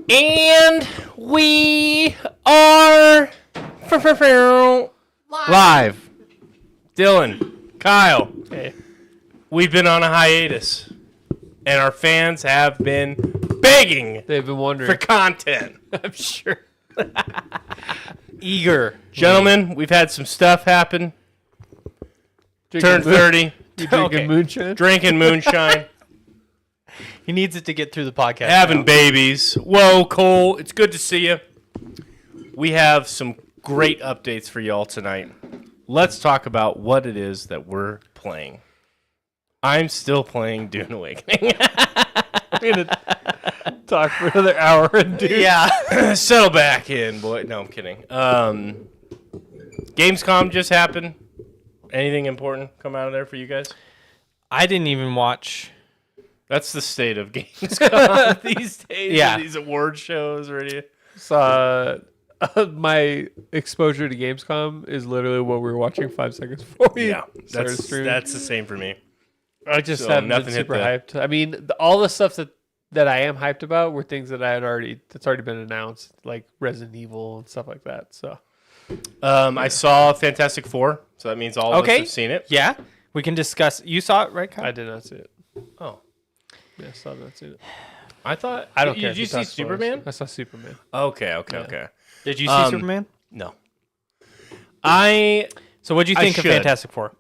And we are live. Dylan, Kyle, Hey. we've been on a hiatus, and our fans have been begging They've been wondering. for content. I'm sure. Eager. Gentlemen, we've had some stuff happen. Turned 30. You drinking Okay. moonshine? Drinking moonshine. He needs it to get through the podcast. Having now. babies. Whoa, Cole, it's good to see you. We have some great updates for y'all tonight. Let's talk about what it is that we're playing. I'm still playing Dune Awakening. We're going to talk for another hour and do. Yeah. Settle back in, boy. No, I'm kidding. Gamescom just happened. Anything important come out of there for you guys? I didn't even watch. That's the state of Gamescom these days. Yeah. These award shows already. My exposure to Gamescom is literally what we were watching 5 seconds before we started streaming. That's the same for me. I just so haven't nothing been hit super the- hyped. I mean, all the stuff that I am hyped about were things that that's already been announced, like Resident Evil and stuff like that. So I saw Fantastic Four, so that means all of us Okay. have seen it. Yeah. We can discuss. You saw it, right, Kyle? I did not see it. Oh, Yeah, still have not seen it. I thought I don't Did care. if you see talk spoilers. Superman? I saw Superman. Okay. Yeah. Okay. Did you see Superman? No. I So what do you I think of should. Fantastic Four?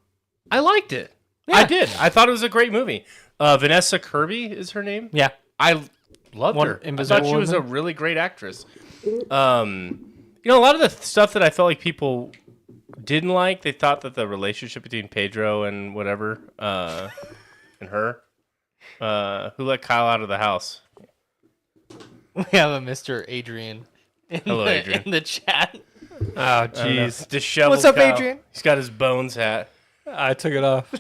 liked it. Yeah. I did. I thought it was a great movie. Vanessa Kirby is her name. Yeah. I loved One her. I Invisible thought she was a Woman? really great actress. A lot of the stuff that I felt like people didn't like, they thought that the relationship between Pedro and whatever, and her, who let Kyle out of the house. We have a Mr. Adrian. Hello, Adrian. In the chat. Oh, jeez. Disheveled What's up, Kyle. Adrian? He's got his bones hat. I took it off.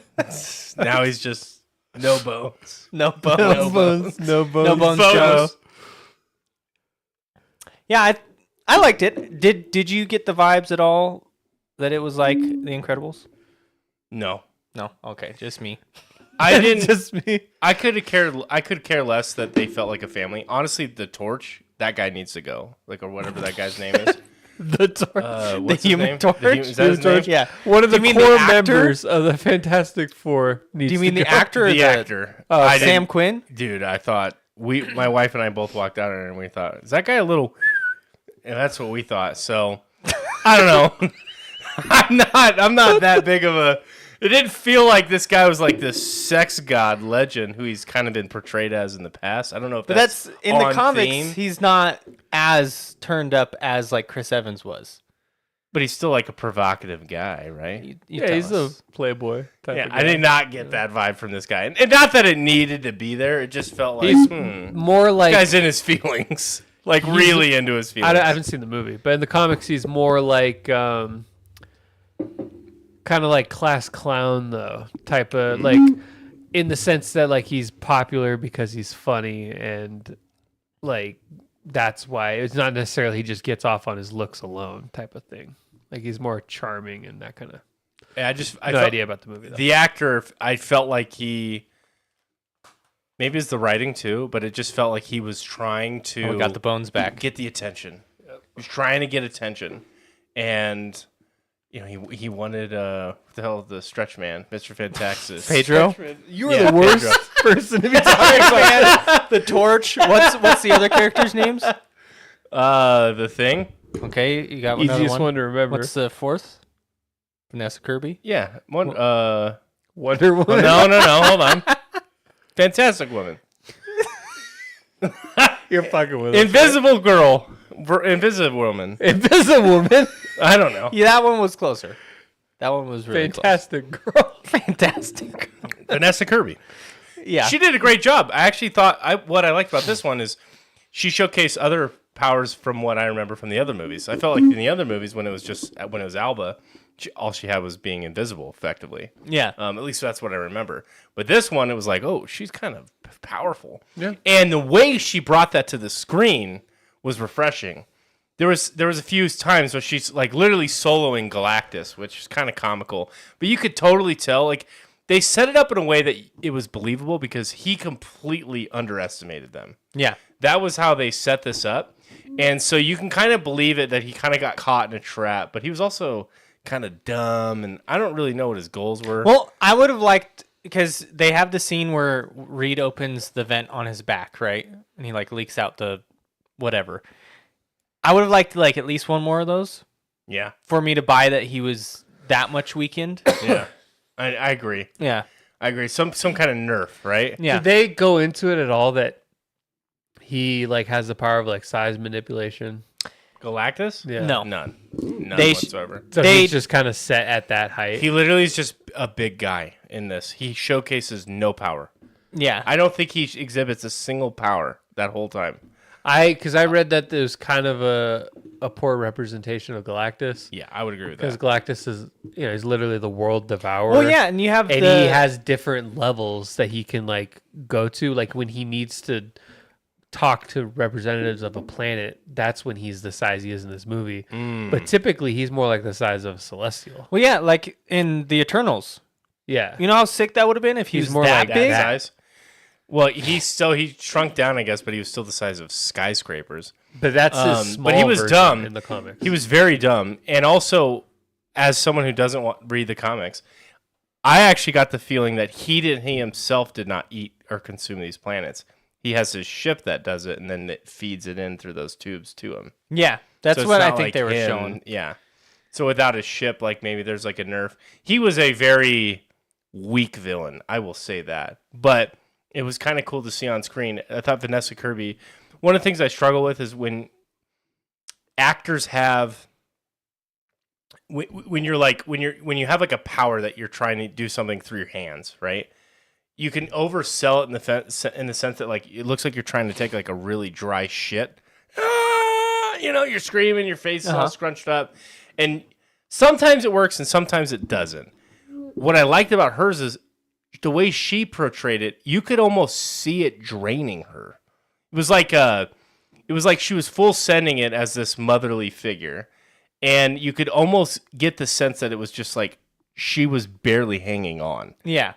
Now he's just no bones. No bones. No bones. No bones. No bones. Photos. Joe. Yeah, I liked it. Did you get the vibes at all that it was like The Incredibles? No. No. Okay, just me. I didn't. Just me. I could care less that they felt like a family. Honestly, the Torch, that guy needs to go, or whatever that guy's name is. The torch. What's his Human name? Torch? Is that his name? Yeah. One of Do the you mean core the actor? members of the Fantastic Four needs Do you mean to the go. actor or The actor. Oh, I Sam didn't- Quinn? Dude, I thought my wife and I both walked out and we thought, is that guy a little? And that's what we thought. So I don't know. I'm not that big of a. It didn't feel like this guy was like this sex god legend who he's kind of been portrayed as in the past. I don't know if But that's that's in the on comics. theme, He's not as turned up as like Chris Evans was. but he's still like a provocative guy, right? You Yeah, tell he's us. a playboy type Yeah, of I guy. did not get that vibe from this guy, and not that it needed to be there. It just felt like He's more like this guy's in his feelings, like really into his feelings. I haven't seen the movie, but in the comics, he's more like kind of like class clown though, type of like in the sense that like he's popular because he's funny and like that's why it's not necessarily he just gets off on his looks alone type of thing. Like he's more charming and that kind of. I No felt, idea about the movie though. The actor, I felt like he. Maybe it's the writing too, but it just felt like he was trying to we got the bones back. get the attention. He was trying to get attention, and he wanted what the hell, the stretch man, Mr. Fantastic. Pedro? You were Yeah, the worst Pedro. person to be talking about. The Torch. What's the other characters' names? The Thing. Okay, you got another Easiest one. one to remember. What's the fourth? Vanessa Kirby. Yeah, one. Wonder Woman. No, hold on. Fantastic Woman. You're fucking with us. Invisible Girl. Invisible Woman. Invisible Woman. I don't know. Yeah, that one was closer. That one was really Fantastic girl. close. Fantastic. Vanessa Kirby. Yeah. She did a great job. I actually thought what I liked about this one is she showcased other powers from what I remember from the other movies. I felt like in the other movies when it was Alba, all she had was being invisible, effectively. yeah. At least that's what I remember. But this one, it was like, oh, she's kind of powerful. Yeah. And the way she brought that to the screen was refreshing. There was a few times where she's like literally soloing Galactus, which is kind of comical. But you could totally tell, like, they set it up in a way that it was believable because he completely underestimated them. Yeah. That was how they set this up. And so you can kind of believe it that he kind of got caught in a trap, but he was also kind of dumb, and I don't really know what his goals were. Well, I would have liked, because they have the scene where Reed opens the vent on his back, right? And he like leaks out the whatever. I would have liked like at least one more of those yeah. for me to buy that he was that much weakened. Yeah. I agree. Yeah. I agree. Some kind of nerf, right? Yeah. Did they go into it at all that he like has the power of like size manipulation? Galactus? Yeah. No. None They whatsoever. So They- he's just kind of set at that height. He literally is just a big guy in this. He showcases no power. Yeah. I don't think he exhibits a single power that whole time. Because I read that there's kind of a poor representation of Galactus. Yeah, I would agree with Because that. Galactus is, he's literally the world devourer. Well, yeah, and you have And the he has different levels that he can like go to. Like when he needs to talk to representatives of a planet, that's when he's the size he is in this movie. But typically he's more like the size of a Celestial. Well, yeah, like in the Eternals. Yeah. You know how sick that would have been if he He's was more that like big? that. Size? Well, he shrunk down, I guess, but he was still the size of skyscrapers. But that's his small but he was version dumb. in the comics. He was very dumb. And also, as someone who doesn't read the comics, I actually got the feeling that he himself did not eat or consume these planets. He has his ship that does it, and then it feeds it in through those tubes to him. Yeah, that's So it's what I not think like they were him. showing. Yeah. So without his ship, like maybe there's like a nerf. He was a very weak villain, I will say that. But it was kind of cool to see on screen. I thought Vanessa Kirby, one of the things I struggle with is when actors have when you have like a power that you're trying to do something through your hands, right? You can oversell it in the sense that like it looks like you're trying to take like a really dry shit. You're screaming, your face is all scrunched up, and sometimes it works and sometimes it doesn't. What I liked about hers is the way she portrayed it. You could almost see it draining her. It was like she was full sending it as this motherly figure, and you could almost get the sense that it was just like she was barely hanging on, Yeah.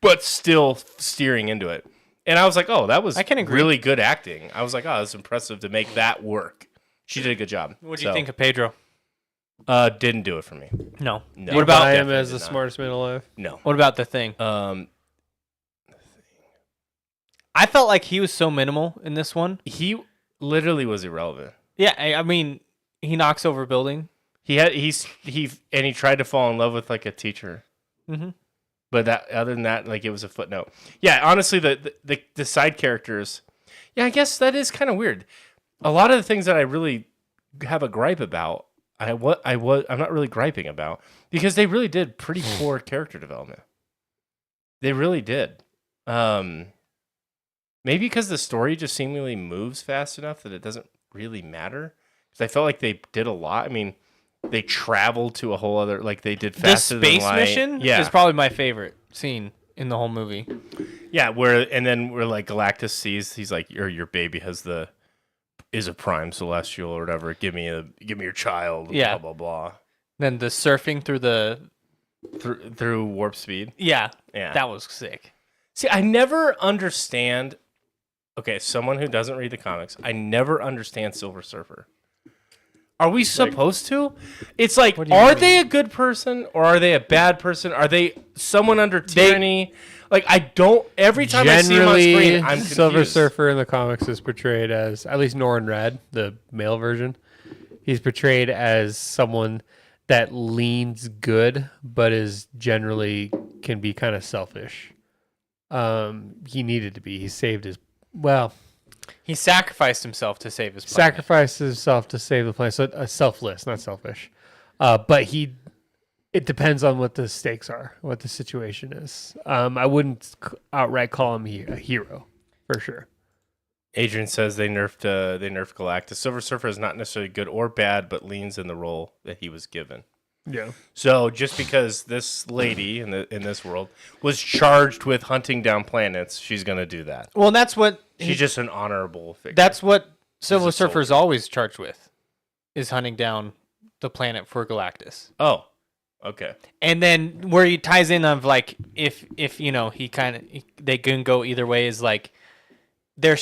but still steering into it. And I was like, oh, that was I can agree. really good acting. I was like, oh, that's impressive to make that work. She did a good job. What do you think of Pedro? Didn't do it for me. No. No. What about him Definitely as did the not. smartest man alive? No. What about the Thing? I felt like he was so minimal in this one. He literally was irrelevant. Yeah, I mean, he knocks over a building. He tried to fall in love with like a teacher. Mm-hmm. But other than that, like it was a footnote. Yeah, honestly, the side characters. Yeah, I guess that is kind of weird. A lot of the things that I really have a gripe about, I'm not really griping about because they really did pretty poor character development. They really did. Maybe because the story just seemingly moves fast enough that it doesn't really matter. Because I felt like they did a lot. I mean, they traveled to a whole other, like they did The faster than space light. mission is probably my favorite scene in the whole movie. Yeah, where like Galactus sees, he's like, your baby is a prime celestial or whatever. Give me your child. Yeah. Blah blah blah. Then the surfing through the Through warp speed. yeah, Yeah. that was sick. See, I never understand. Okay, someone who doesn't read the comics, I never understand Silver Surfer. Are we supposed to? It's like, What do you are mean? they a good person or are they a bad person? Are they someone under tyranny? Like, I don't. Every time I see him on Generally, screen, I'm confused. Silver Surfer in the comics is portrayed as, at least Norrin Rad, the male version, he's portrayed as someone that leans good, but is generally can be kind of selfish. He needed to be. He saved his, He sacrificed himself to save his planet. sacrificed himself to save the planet. So selfless, not selfish. But it depends on what the stakes are, what the situation is. I wouldn't outright call him a hero, for sure. Adrian says they nerfed Galactus. Silver Surfer is not necessarily good or bad, but leans in the role that he was given. Yeah. So just because this lady in this world was charged with hunting down planets, she's gonna do that. Well, that's what She's just an honorable figure. that's what Silver He's a Surfer is always charged with, is hunting down the planet for Galactus. Oh, Okay. And then where he ties in of like if they can go either way is like they're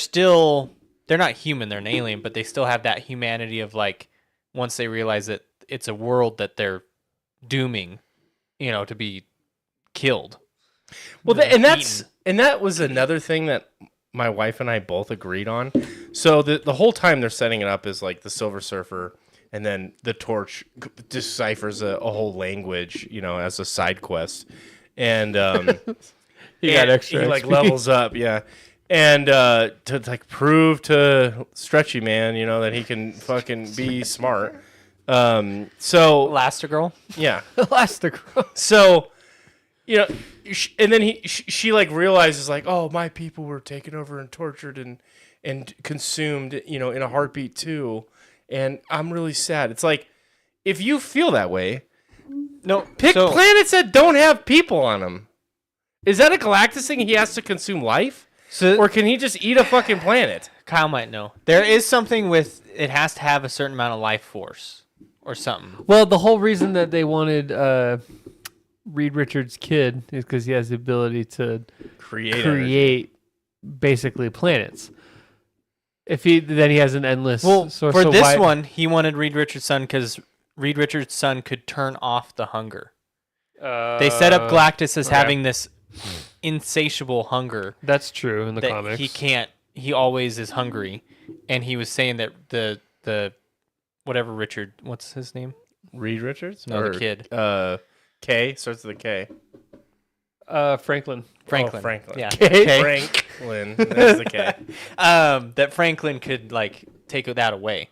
not human, they're an alien, but they still have that humanity of like once they realize that it's a world that they're dooming, to be killed. Well, that was another thing that my wife and I both agreed on. So the whole time they're setting it up is like the Silver Surfer, and then the Torch deciphers a whole language, as a side quest, and He got extra. He like XP. levels up, yeah, and to like prove to Stretchy Man, that he can fucking be smart. So Elastigirl. yeah, Elastigirl. so, and then she like realizes like, oh, my people were taken over and tortured and consumed, in a heartbeat too. And I'm really sad. It's like, if you feel that way, No, pick planets that don't have people on them. Is that a Galactus thing? He has to consume life? Or can he just eat a fucking planet? Kyle might know. There is something with it has to have a certain amount of life force or something. Well, the whole reason that they wanted Reed Richards' kid is because he has the ability to create basically planets. If he has an endless source. For this one, he wanted Reed Richards' son because Reed Richards' son could turn off the hunger. They set up Galactus as having this insatiable hunger. That's true in the that comics. He can't. He always is hungry, and he was saying that the whatever Richard, what's his name? Reed Richards? No, the kid. K starts with a K. Franklin. Franklin. Oh, Franklin. Yeah. K. Franklin. That's the K. That Franklin could like take that away.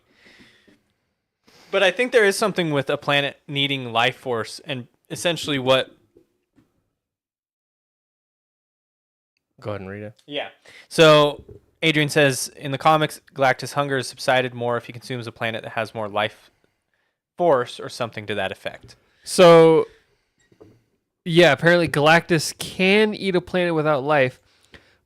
But I think there is something with a planet needing life force, and essentially what. Go ahead and read it. Yeah. So Adrian says in the comics, Galactus' hunger has subsided more if he consumes a planet that has more life force or something to that effect. So, yeah, apparently Galactus can eat a planet without life,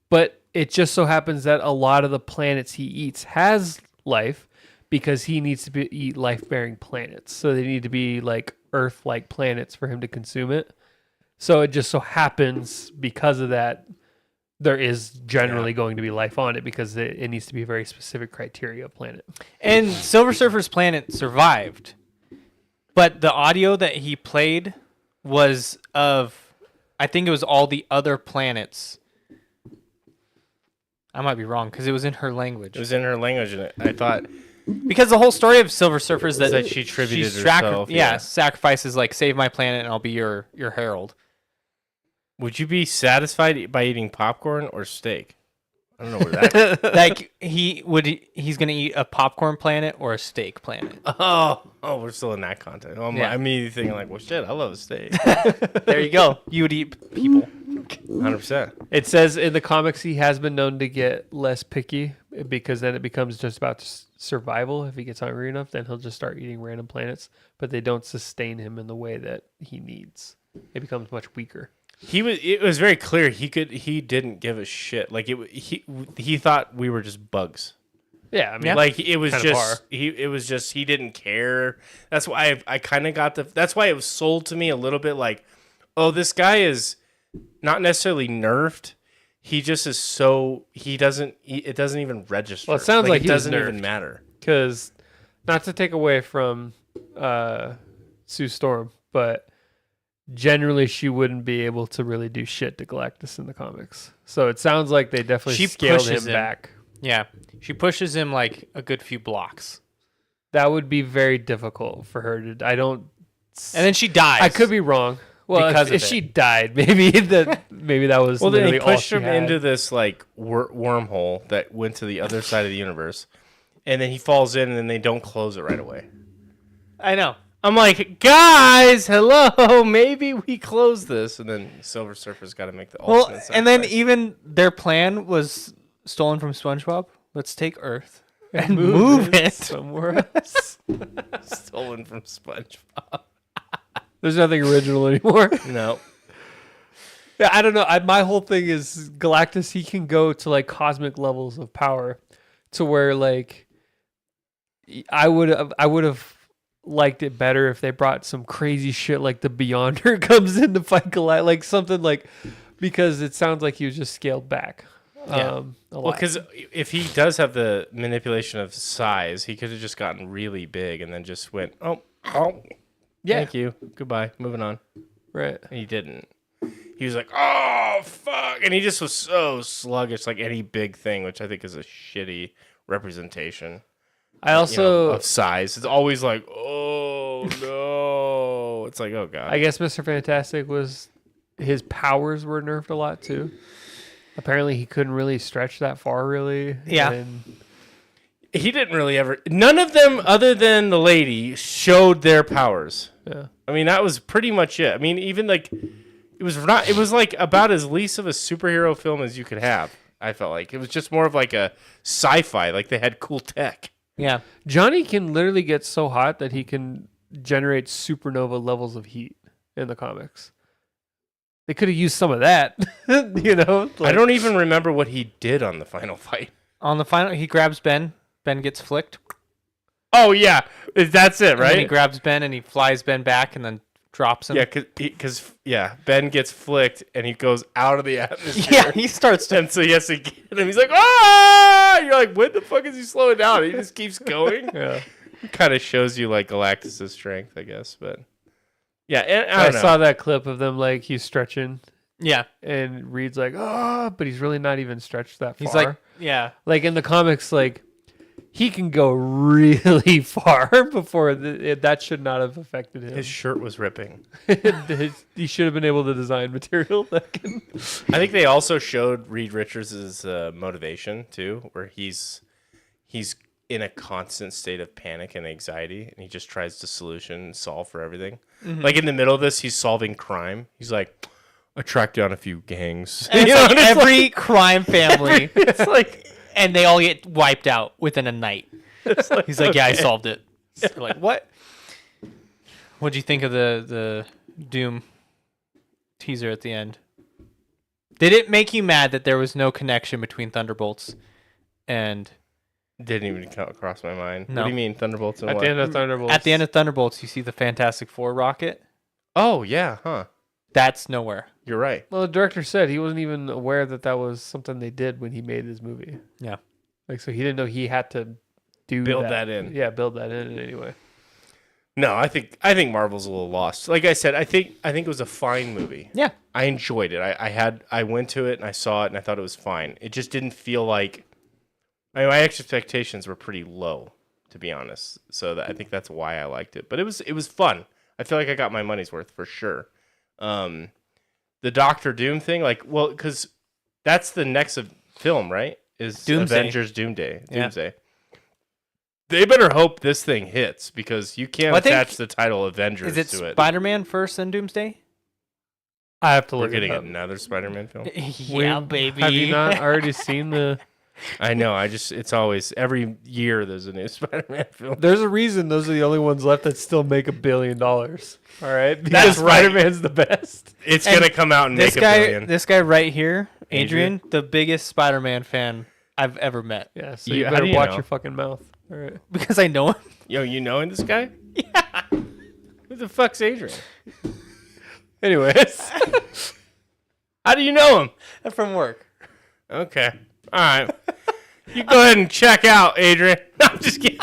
but it just so happens that a lot of the planets he eats has life because he needs to eat life-bearing planets. So they need to be like Earth-like planets for him to consume it. So it just so happens because of that, there is generally going to be life on it because it needs to be a very specific criteria planet. And Silver Surfer's planet survived. But the audio that he played was of, I think it was all the other planets. I might be wrong because it was in her language. It was in her language, and I thought Because the whole story of Silver Surfer is that she tributed she herself. sacrifices like save my planet and I'll be your herald. Would you be satisfied by eating popcorn or steak? I don't know where that. Like he's gonna eat a popcorn planet or a steak planet. Oh, we're still in that context. I'm Yeah. immediately thinking like, well, shit, I love a steak. There you go. You would eat people. 100%. It says in the comics he has been known to get less picky because then it becomes just about survival. If he gets hungry enough, then he'll just start eating random planets, but they don't sustain him in the way that he needs. It becomes much weaker. It was very clear he didn't give a shit. Like he thought we were just bugs. Yeah, I mean, Yeah. Like it was Kind of just he didn't care. That's why I kind of got that's why it was sold to me a little bit like, oh, this guy is not necessarily nerfed. He just is so it doesn't even register. Well, it sounds like it he was doesn't even nerfed. matter. because not to take away from Sue Storm, but generally she wouldn't be able to really do shit to Galactus in the comics. So it sounds like they definitely She scaled him pushes him. back. Yeah, she pushes him like a good few blocks, That would be very difficult for her to. I don't. and then she dies. I could be wrong. Well, Because if of she died, maybe that was. Well, then literally he all pushed she him had. into this like wormhole that went to the other side of the universe, and then he falls in, and then they don't close it right away. I know. I'm like, guys, hello, maybe we close this, and then Silver Surfer's got to make the Well, ultimate and then sacrifice. even their plan was stolen from SpongeBob. Let's take Earth and move it. somewhere else. stolen from SpongeBob. There's nothing original anymore. No, Yeah, I don't know. My whole thing is Galactus. He can go to like cosmic levels of power, to where like I would have liked it better if they brought some crazy shit like the Beyonder comes in to fight Goliath, like something like, because it sounds like he was just scaled back. Yeah. A Well, lot. because if he does have the manipulation of size, he could have just gotten really big and then just went, oh, Yeah. thank you, goodbye, moving on. Right. And he didn't. He was like, oh, fuck. And he just was so sluggish, like any big thing, which I think is a shitty representation I also, of size. It's always like, oh, no. It's like, oh, God. I guess Mr. Fantastic was, his powers were nerfed a lot too. Apparently he couldn't really stretch that far really. Yeah. And He didn't really ever. None of them, other than the lady, showed their powers. yeah. I mean, that was pretty much it. I mean, even like, it was not. It was like about as least of a superhero film as you could have. I felt like it was just more of like a sci-fi. Like they had cool tech. Yeah. Johnny can literally get so hot that he can generate supernova levels of heat in the comics. They could have used some of that, you know? I don't even remember what he did on the final fight. On the final, he grabs Ben. Ben gets flicked. Oh yeah, that's it, And then he right? grabs Ben and he flies Ben back and then drops him. Yeah, because Ben gets flicked and he goes out of the atmosphere. Yeah, he starts to. And so he has to get him. He's like, ah! You're like, when the fuck is he slowing down? He just keeps going. Yeah. It kind of shows you like Galactus' strength, I guess. But yeah, and I I don't know. saw that clip of them like he's stretching Yeah. and Reed's like, oh, but he's really not even stretched that far. He's like, yeah. Like in the comics, like he can go really far before that should not have affected him. His shirt was ripping. He should have been able to design material that can. I think they also showed Reed Richards' motivation too, where he's in a constant state of panic and anxiety, and he just tries to solve for everything. Like in the middle of this, he's solving crime. He's like, I tracked down a few gangs. And You it's know, like and it's every crime family, it's like, and they all get wiped out within a night. He's like, yeah, I solved it. We're like, what? What'd you think of the Doom teaser at the end? Did it make you mad that there was no connection between Thunderbolts and didn't even come across my mind. No. What do you mean, Thunderbolts and At what? the end of Thunderbolts. at the end of Thunderbolts you see the Fantastic Four rocket? Oh yeah, huh? That's nowhere. You're right. Well, the director said he wasn't even aware that that was something they did when he made his movie. Yeah. Like, so he didn't know he had to Build that in. Yeah, build that in anyway. No, I think Marvel's a little lost. Like I said, I think it was a fine movie. Yeah. I enjoyed it. I went to it and I saw it and I thought it was fine. It just didn't feel like. I mean, my expectations were pretty low, to be honest. So I think that's why I liked it. But it was fun. I feel like I got my money's worth for sure. The Doctor Doom thing, like, well, because that's the next film, right? Is Doomsday. Avengers Doomsday. Yeah. They better hope this thing hits because you can't Well, I think- attach the title Avengers Is it to it. Spider-Man first and Doomsday? I have to We're look getting it up. another Spider-Man film. Yeah, baby. Have you not already seen the? I know. It's always every year there's a new Spider-Man film. There's a reason those are the only ones left that still make $1 billion. All right, because That's right. Spider-Man's the best. It's And gonna come out and This make guy, $1 billion. this guy right here, Adrian, the biggest Spider-Man fan I've ever met. Yeah, so You- you how better do you watch know? your fucking mouth. All right. Because I know him. Yo, you knowing this guy? Yeah. Who the fuck's Adrian? Anyways, How do you know him? From work. Okay. All right. You go ahead and check out, Adrian. No, I'm just kidding.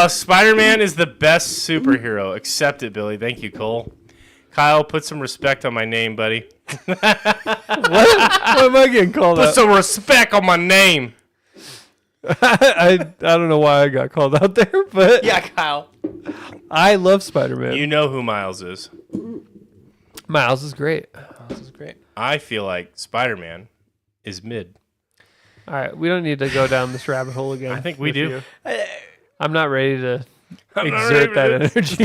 Spider-Man is the best superhero. Accept it, Billy. Thank you, Cole. Kyle, put some respect on my name, buddy. what am I getting called Put out? some respect on my name. I don't know why I got called out there, but Yeah, Kyle. I love Spider-Man. You know who Miles is. Miles is great. This is great. I feel like Spider-Man is mid. All right, we don't need to go down this rabbit hole again. I think we with do. you. I'm not ready to I'm not exert that ready for energy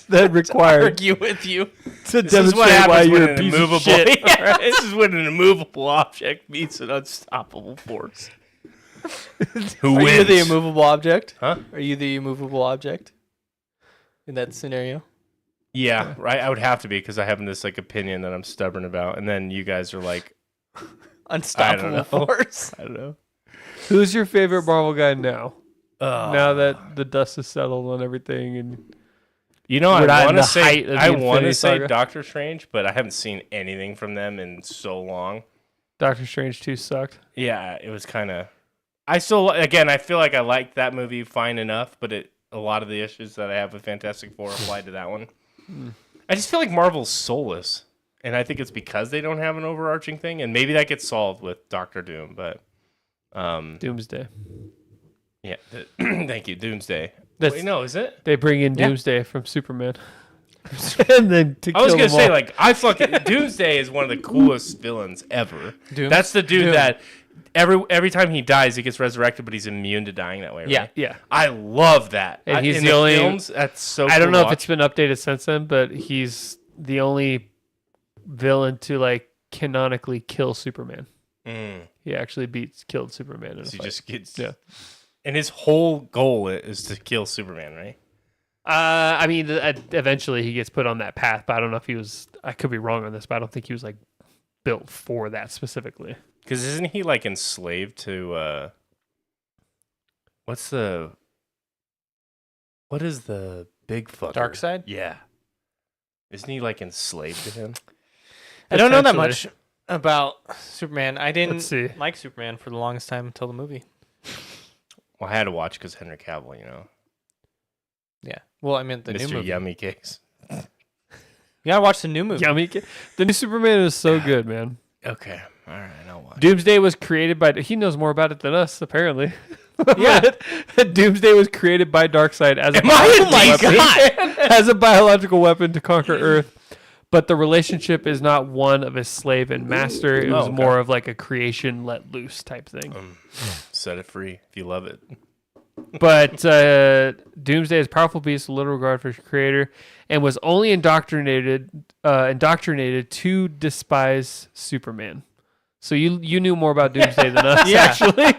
that required Argue with you. to This is what demonstrate why happens when you're a an piece immovable. of shit. Yeah, this is when an immovable object meets an unstoppable force. Who Are wins? you the immovable object? Huh? Are you the immovable object in that scenario? Yeah, right. I would have to be because I have this like opinion that I'm stubborn about, and then you guys are like, Unstoppable know. force. I don't know. Who's your favorite Marvel guy now? now that the dust is settled on everything, and You know, We're not I in want the to say height of the Infinity Saga. Doctor Strange, but I haven't seen anything from them in so long. Doctor Strange 2 sucked. Yeah, it was kind of. I still, again, I feel like I liked that movie fine enough, but a lot of the issues that I have with Fantastic Four apply to that one. I just feel like Marvel's soulless, and I think it's because they don't have an overarching thing, and maybe that gets solved with Doctor Doom. But, Doomsday. yeah, thank you, Doomsday. That's- Wait, no, is it? They bring in Yeah. Doomsday from Superman. And then to I was kill gonna them say all. like I fucking Doomsday is one of the coolest villains ever. Doom? That's the dude Doom. that every time he dies, he gets resurrected, but he's immune to dying that way. Right? Yeah. Yeah. I love that. And he's in the only- films. That's so. I don't cool know to if it's been updated since then, but he's the only villain to like canonically kill Superman. watch. He actually killed Superman in a He fight. just gets. Yeah. And his whole goal is to kill Superman, right? I mean, eventually he gets put on that path, but I don't know if he was. I could be wrong on this, but I don't think he was like built for that specifically. Because isn't he like enslaved to? What is the big fucker? Darkseid? Yeah. Isn't he like enslaved to him? I don't know that Potentially. much about Superman. I didn't Let's see. like Superman for the longest time until the movie. Well, I had to watch because Henry Cavill, you know, Yeah. Well, I meant the new Mr. movie. Yummy Cakes. You gotta watch the new movie. Yummy. The new Superman is so good, man. Okay, all right, I'll watch. Doomsday was created by. He knows more about it than us, apparently. Yeah. Doomsday was created by Darkseid as a Am I biological my weapon, as a biological weapon to conquer Earth. But the relationship is not one of a slave and master. It was okay. more of like a creation let loose type thing. Set it free if you love it. But Doomsday is a powerful beast, with little regard for his creator, and was only indoctrinated to despise Superman. So you knew more about Doomsday than us, Yeah. actually.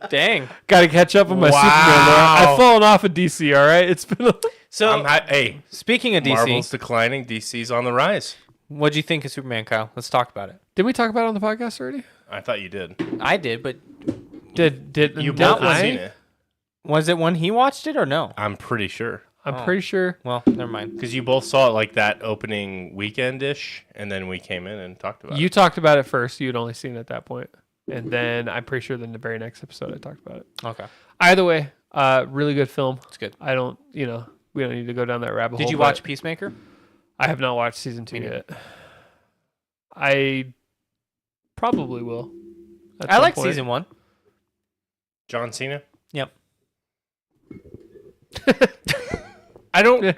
Dang. Got to catch up on my Superman lore. Wow. I've fallen off of DC. All right, it's been. So, Hey, speaking of DC, Marvel's declining. DC's on the rise. what'd you think of Superman, Kyle? Let's talk about it. Did we talk about it on the podcast already? I thought you did. I did, but Did You did both I? seen it. was it when he watched it or no? I'm pretty sure I'm pretty sure. Well, never mind. because you both saw it like that opening weekend-ish, and then we came in and talked about You it. talked about it first. You had only seen it at that point, and then I'm pretty sure then the very next episode I talked about it. Okay. Either way, really good film. It's good. I don't, we don't need to go down that rabbit hole. Did you but watch Peacemaker? I have not watched season 2 Me neither. yet. I probably will. at I some like point. season 1. John Cena. Yep. I don't Yeah.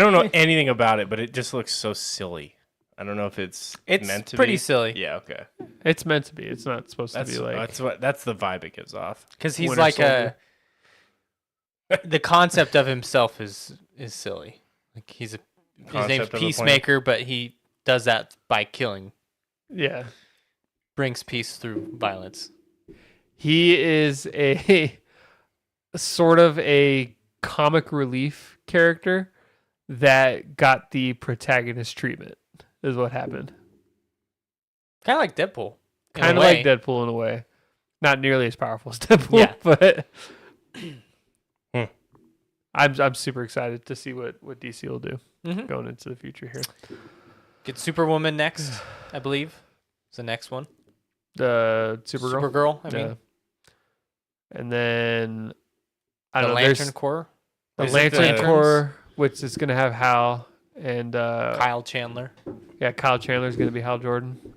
know anything about it, but it just looks so silly. I don't know if it's It's meant to pretty be. silly. Yeah, okay. It's meant to be. It's not supposed to be like. That's the vibe it gives off. Because he's Winter like Soldier. the concept of himself is silly. Like his name's Concept of a plan. Peacemaker, but he does that by killing, Yeah. brings peace through violence. He is a sort of a comic relief character that got the protagonist treatment, is what happened. Kind of like Deadpool. in a Kind of way. like Deadpool in a way. Not nearly as powerful as Deadpool, Yeah. but Hmm. I'm super excited to see what DC will do Mhm. going into the future here. Get Superwoman next, I believe. It's the next one. The Supergirl. Supergirl, I mean. Yeah. And then I The don't know. Lantern There's Corps. the Is it Lantern the- Corps, which is going to have Hal and Kyle Chandler. Kyle Chandler's going to be Hal Jordan.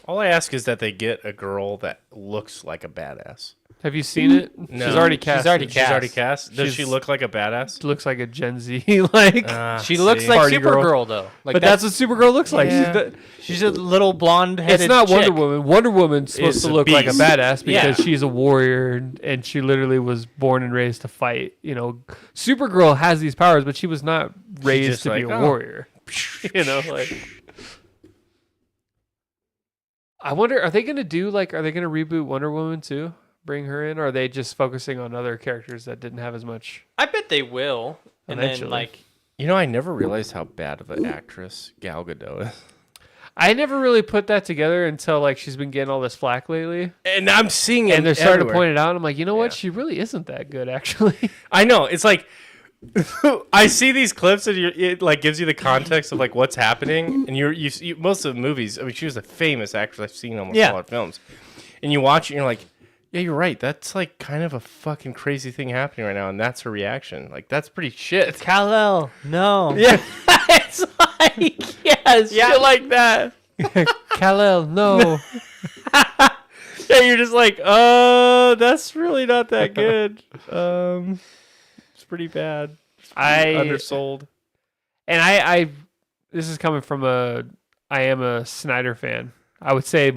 All I ask is that they get a girl that looks like a badass. Have you seen it? No. She's already cast. already She's already Cast. cast. Does she She's- look like a badass? Looks like a Gen Z like. She looks See? like Party girl. Supergirl, though. Like but that's what Supergirl looks like. Yeah. she's a little blonde-headed It's not Wonder chick. Woman. Wonder Woman's supposed Is to a look like a beast. badass because Yeah. she's a warrior and she literally was born and raised to fight. Supergirl has these powers, but she was not raised just to be like, a oh. warrior. Like. I wonder, are they going to reboot Wonder Woman too? Bring her in? Or are they just focusing on other characters that didn't have as much? I bet they will. And Eventually. then, You know, I never realized how bad of an actress Gal Gadot is. I never really put that together until like she's been getting all this flack lately, And I'm seeing it and they're starting to everywhere. point it out. I'm like, you know what? Yeah. She really isn't that good, actually. I know. It's like I see these clips and it like gives you the context of like what's happening, and you most of the movies. I mean, she was a famous actress. I've seen almost Yeah. all her films, and you watch it, and you're like, yeah, you're right. That's like kind of a fucking crazy thing happening right now, and that's her reaction. Like that's pretty shit. Kal-El, no. Yeah, It's like, yes, shit like that. Kal-El, no. yeah. You're just like, that's really not that good. It's pretty bad. I Undersold. and I this is coming from I am a Snyder fan. I would say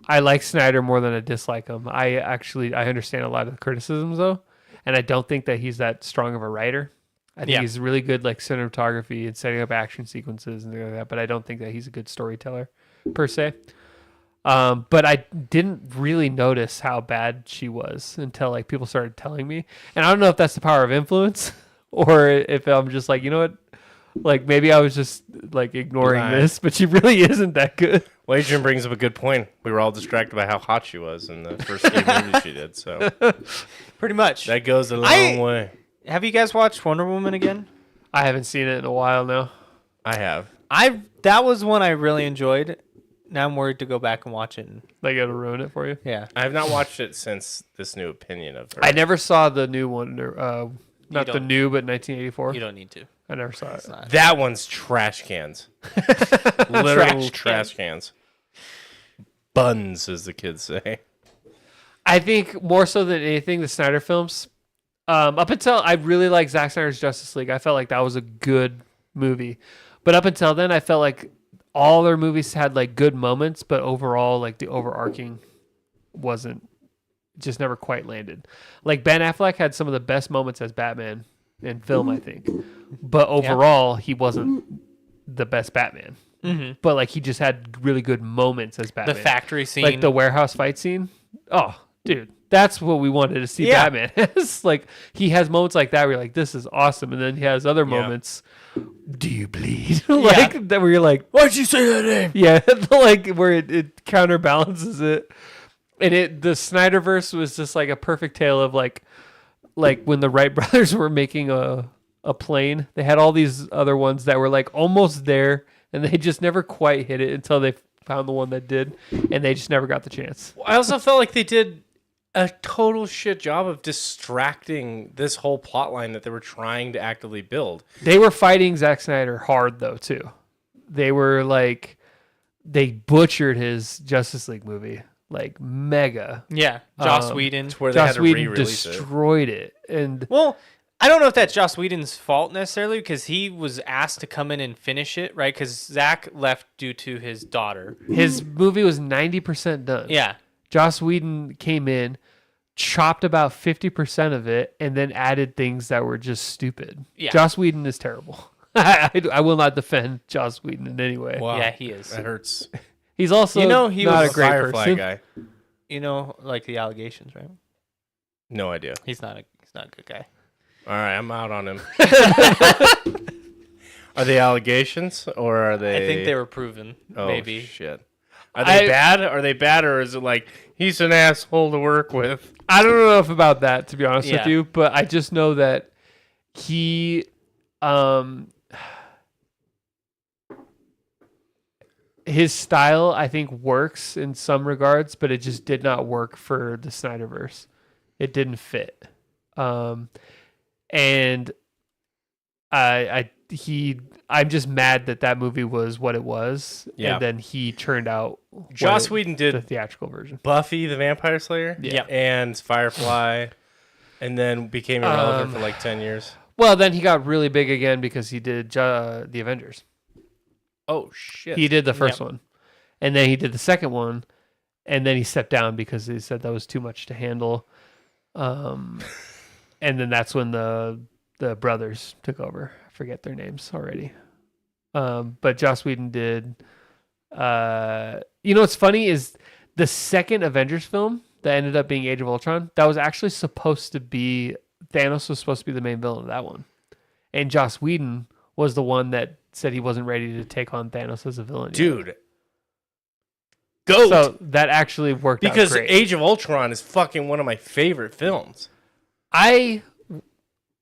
I like Snyder more than I dislike him. I understand a lot of the criticisms though, and I don't think that he's that strong of a writer. I think Yeah. he's really good like cinematography and setting up action sequences and things like that, but I don't think that he's a good storyteller per se. But I didn't really notice how bad she was until like people started telling me. And I don't know if that's the power of influence or if I'm just like, you know what? Like maybe I was just like ignoring Blind. this, but she really isn't that good. Well, Adrian brings up a good point. We were all distracted by how hot she was in the first few movies she did. So Pretty much. that goes a long I- way. Have you guys watched Wonder Woman again? I haven't seen it in a while now. I have. That was one I really enjoyed. Now I'm worried to go back and watch it. Like it'll ruin it for you. Yeah. I have not watched it since this new opinion of her. I never saw the new one. Not the don't- new, but 1984. You don't need to. I never saw it. It's not. That one's trash cans. Literal trash cans. Buns, as the kids say. I think more so than anything, the Snyder films. Up until I really like Zack Snyder's Justice League, I felt like that was a good movie. But up until then, I felt like all their movies had like good moments, but overall, like the overarching wasn't just never quite landed. Like Ben Affleck had some of the best moments as Batman in film, I think. But overall, he wasn't the best Batman. Mm-hmm. But like he just had really good moments as Batman. The factory scene. Like the warehouse fight scene. Oh, dude, that's what we wanted to see Yeah. Batman as. Like he has moments like that where you're like, this is awesome, and then he has other moments. Do you bleed? Like that where you're like, Why'd you say that name? yeah, like where it counterbalances it. And the Snyderverse was just like a perfect tale of like when the Wright brothers were making a plane, they had all these other ones that were like almost there, and they just never quite hit it until they found the one that did, and they just never got the chance. I also felt like they did a total shit job of distracting this whole plot line that they were trying to actively build. They were fighting Zack Snyder hard though too. They were like they butchered his Justice League movie like mega. Yeah. Joss Whedon. It's where they had Joss to Whedon re-release it. destroyed it, and Well, I don't know if that's Joss Whedon's fault necessarily because he was asked to come in and finish it, right? Because Zach left due to his daughter. his movie was 90% done. Yeah. Joss Whedon came in, chopped about 50% of it, and then added things that were just stupid. Yeah. Joss Whedon is terrible. I will not defend Joss Whedon in any way. Wow. Yeah, he is. That hurts. He's also You know, he not was a great Firefly person. guy. You know, like the allegations, right? No idea. He's not a good guy. All right, I'm out on him. Are they allegations or are they? I think they were proven. Oh, maybe. shit. Are they I- bad? Are they bad, or is it like he's an asshole to work with? I don't know if about that, to be honest Yeah. with you, but I just know that he his style I think works in some regards, but it just did not work for the Snyderverse. It didn't fit. And I'm just mad that movie was what it was, Yeah. and then he turned out Joss Whedon the did theatrical version. Buffy the Vampire Slayer, Yeah. and Firefly, and then became irrelevant for like 10 years. Well, then he got really big again because he did the Avengers. Oh shit! He did the first Yep. one, and then he did the second one, and then he stepped down because he said that was too much to handle. And then that's when the brothers took over. I forget their names already. But Joss Whedon did. You know what's funny is the second Avengers film that ended up being Age of Ultron. That was actually supposed to be Thanos was supposed to be the main villain of that one, and Joss Whedon was the one that said he wasn't ready to take on Thanos as a villain. yet. Dude. Goat. So that actually worked out Because great. Age of Ultron is fucking one of my favorite films. I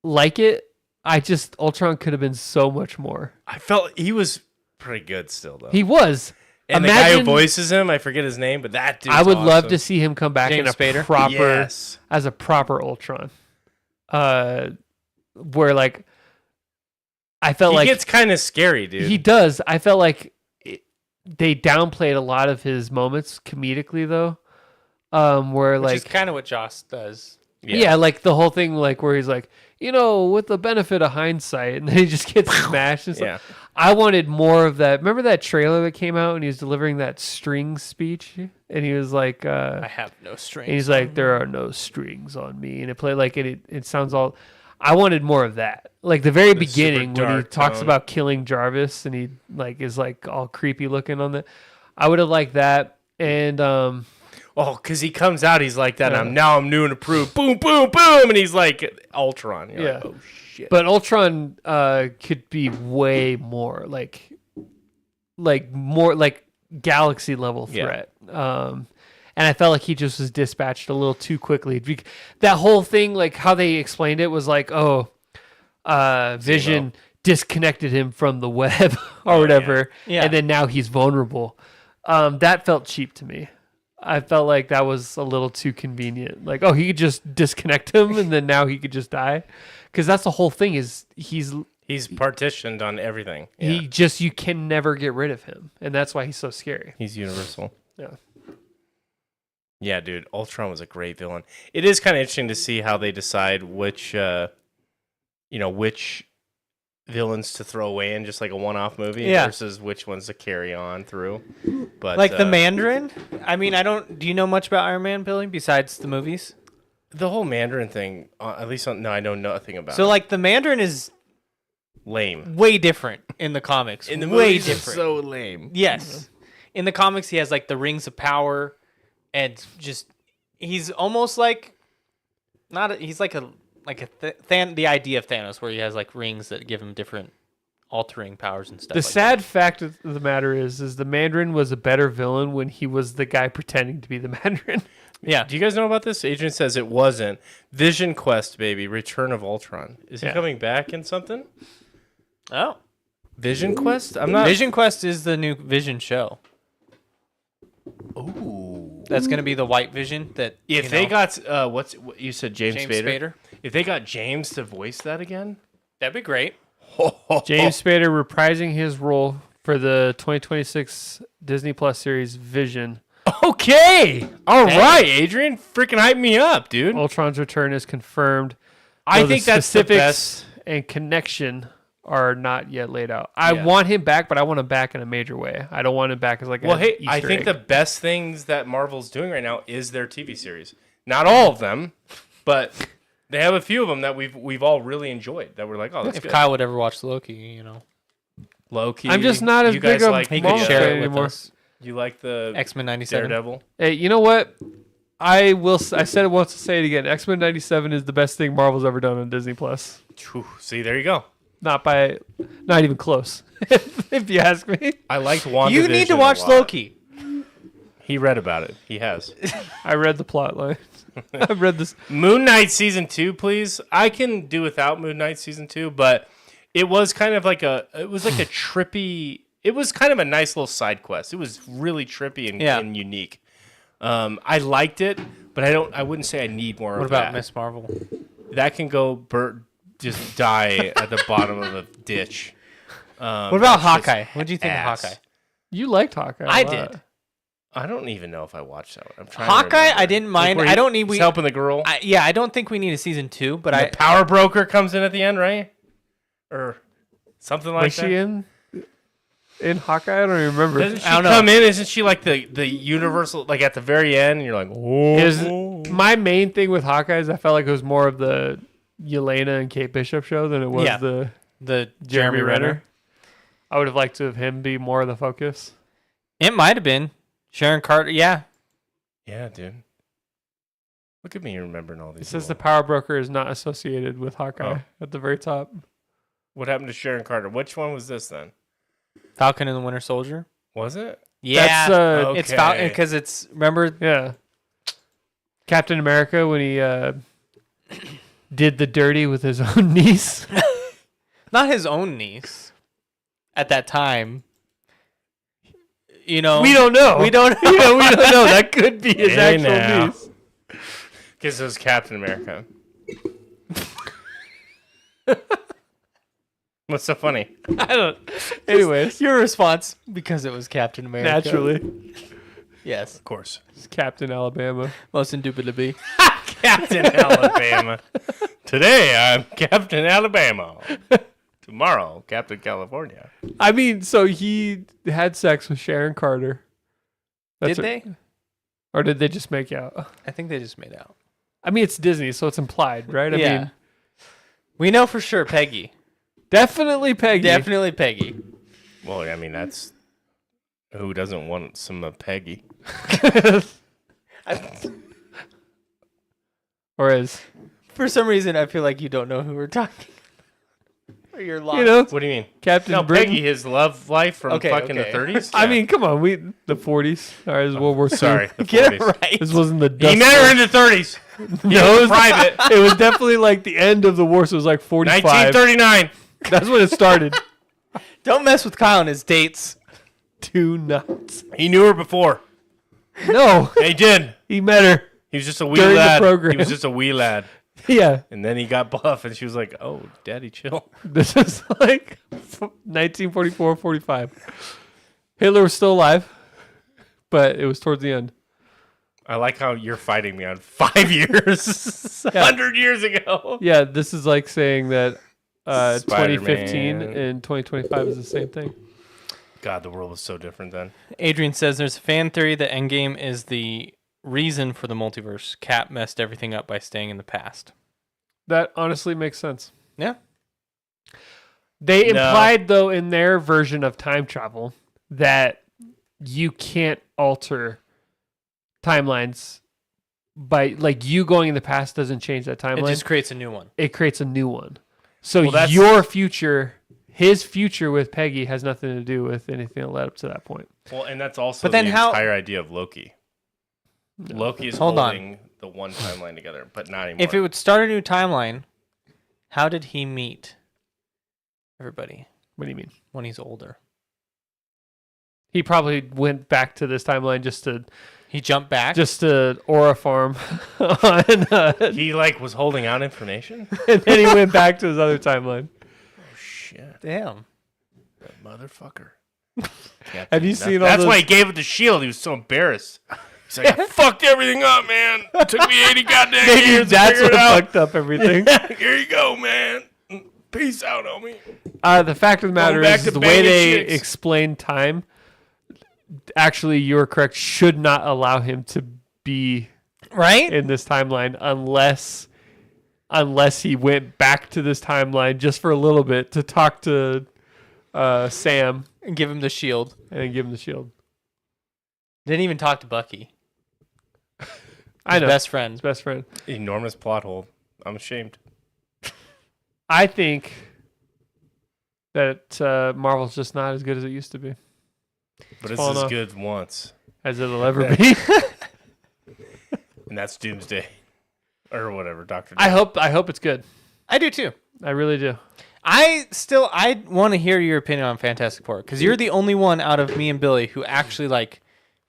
like it. I just Ultron could have been so much more. I felt he was pretty good still, though. He was. And the guy who Imagine- voices him, I forget his name, but that dude. I would love to see him come back James in a Spader? proper Yes. as a proper Ultron. Where like I felt He like gets kind of scary, dude. he does. I felt like they downplayed a lot of his moments comedically though. Where Which is like kind of what Joss does. yeah, like the whole thing like where he's like, with the benefit of hindsight, and then he just gets smashed and stuff. Yeah. I wanted more of that. Remember that trailer that came out and he was delivering that string speech and he was like I have no strength. and he's like, there are no strings on me. And it played like it sounds all. I wanted more of that. Like the very The super beginning when he dark talks tone. about killing Jarvis and he like is like all creepy looking on the. I would have liked that. And Oh, because he comes out, he's like that. Yeah. I'm new and approved. Boom, boom, boom, and he's like Ultron. You're like, Yeah. oh shit. but Ultron could be way more like more like galaxy level Yeah. threat. And I felt like he just was dispatched a little too quickly. That whole thing, like how they explained it, was like, Vision disconnected him from the web or whatever, Yeah. and then now he's vulnerable. That felt cheap to me. I felt like that was a little too convenient. Like, he could just disconnect him, and then now he could just die. Because that's the whole thing. Is he's partitioned on everything. Yeah. you can never get rid of him, and that's why he's so scary. He's universal. Yeah. Yeah, dude. Ultron was a great villain. It is kind of interesting to see how they decide which villains to throw away in just like a one-off movie versus which ones to carry on through. But Like the Mandarin? I mean, do you know much about Iron Man, Billy, besides the movies? the whole Mandarin thing, at least no, I know nothing about. So, it. like, the Mandarin is Lame. way different in the comics. In the way movies, it's different. so lame. Yes. In the comics, he has, like, the rings of power, and just, he's almost like, he's like the idea of Thanos, where he has, like, rings that give him different altering powers and stuff. The like sad fact of the matter is the Mandarin was a better villain when he was the guy pretending to be the Mandarin. that. Yeah. Do you guys know about this? Adrian says it wasn't. Vision Quest, baby. Return of Ultron. Is he Yeah. coming back in something? Oh. Vision Quest? I'm not. Vision Quest is the new Vision show. Ooh. That's going to be the white Vision that, If they got what you said, James Spader. Spader. If they got James to voice that again, That'd be great. James Spader reprising his role for the 2026 Disney Plus series Vision. Okay. All right, Adrian. Freaking hype me up, dude. Ultron's return is confirmed. I though think that's the best. and connection are not yet laid out. I Yeah. want him back, but I want him back in a major way. I don't want him back as like Well, a hey, Easter I think egg. the best things that Marvel's doing right now is their TV series. Not all of them, but they have a few of them that we've all really enjoyed. That we're like, oh, that's If good. Kyle would ever watch Loki, Loki. I'm just not as you guys big a like he the, could Marvel share fan it with anymore. us. You like the X-Men 97. Daredevil? Hey, you know what? I said it once, I'll say it again. X-Men 97 is the best thing Marvel's ever done on Disney Plus. Phew, see, there you go. Not even close. If you ask me, I liked WandaVision. You need to a watch lot. Loki. He read about it. He has. I read the plot line. I've read this. Moon Knight season 2, please. I can do without Moon Knight season 2, but it was kind of like a trippy. It was kind of a nice little side quest. It was really trippy and unique. I liked it, but I wouldn't say I need more What of about that. Miss Marvel? That can go just die at the bottom of a ditch. What about Hawkeye? What do you think ass. of Hawkeye? You liked Hawkeye. I a lot. did. I don't even know if I watched that one. I'm trying. to Hawkeye, remember. I didn't mind. Where I don't need. he's helping the girl. I don't think we need a season 2, but The power broker comes in at the end, right? Or something like Was that. she in Hawkeye? I don't even remember. Doesn't she I don't know. come in? Isn't she like the universal, like at the very end? And you're like, oh. My main thing with Hawkeye is I felt like it was more of the Yelena and Kate Bishop show than it was Yeah. the Jeremy Renner. I would have liked to have him be more of the focus. It might have been Sharon Carter. Yeah, Yeah, dude. Look at me remembering all these. It says the little- power broker is not associated with Hawkeye Oh. at the very top. What happened to Sharon Carter? Which one was this then? Falcon and the Winter Soldier. Was it? Yeah, That's, it's Okay. Falcon because it's remember. Yeah. Captain America when he did the dirty with his own niece. Not his own niece at that time. You know, We don't know. We don't know. we don't know. That could be his Hey, actual now. niece. Because it was Captain America. What's so funny? I don't. Anyways, Your response because it was Captain America. naturally, yes, Of course. it's Captain Alabama. most indubitably. Captain Alabama. Today I'm Captain Alabama. Tomorrow, Captain California. I mean, so he had sex with Sharon Carter. Did That's they? Or did they just make out? I think they just made out. I mean, it's Disney, so it's implied, right? I Yeah. mean, We know for sure Peggy. definitely Peggy. Definitely Peggy. Well, I mean, that's... Who doesn't want some Peggy? Or is, For some reason, I feel like you don't know who we're talking. Or you're lost. you know, What do you mean? Captain No, Britain. Peggy, his love life from Okay, fucking okay. the 30s? I Yeah. mean, come on, the 40s. All right, this is World War II. Sorry, the Get it 40s. right. This wasn't the He Dust met her Bowl. in the 30s. No, it was private. It was definitely like the end of the war, so it was like 45. 1939. That's when it started. Don't mess with Kyle and his dates. Do not. He knew her before. No, He did. he met her. He was just a wee During the lad. program. He was just a wee lad. Yeah, And then he got buff, and she was like, "Oh, daddy, chill." this is like 1944, 45. Hitler was still alive, but it was towards the end. I like how you're fighting me on 5 years, 100 years ago. Yeah, this is like saying that 2015 Spider-Man. and 2025 is the same thing. God, the world was so different then. Adrian says there's a fan theory that Endgame is the reason for the multiverse. Cap messed everything up by staying in the past. That honestly makes sense. Yeah. They No. implied, though, in their version of time travel that you can't alter timelines by, like, you going in the past doesn't change that It timeline. just creates a new one. It creates a new one. So Well, that's- your future, his future with Peggy has nothing to do with anything that led up to that point. Well, and that's also But then the how- entire idea of Loki. Loki is Hold on. holding the one timeline together, but not anymore. If it would start a new timeline, how did he meet everybody What do you mean? when he's older? He probably went back to this timeline just He jumped back. to Aura Farm, on, he like was holding out information. and then he went back to his other timeline. Oh shit, Damn. that motherfucker. Have you seen all That's those? why he gave it the shield. He was so embarrassed. He's like, I fucked everything up, man. It took me 80 goddamn Maybe years to that's figure what it out. fucked up everything. Here you go, man. Peace out, homie. The fact of the matter back is to the way banging they chicks. explain time. Actually, you're correct. Should not allow him to be Right? in this timeline unless he went back to this timeline just for a little bit to talk to Sam And give him the shield. and give him the shield. Didn't even talk to Bucky. I His know, best friend. his best friend. Enormous plot hole. I'm ashamed. I think that Marvel's just not as good as it used to be, But it's falling as off. good once. as it'll ever be. And that's Doomsday. Or whatever, Doctor. I hope it's good. I do too. I really do. I want to hear your opinion on Fantastic Four because you're the only one out of me and Billy who actually like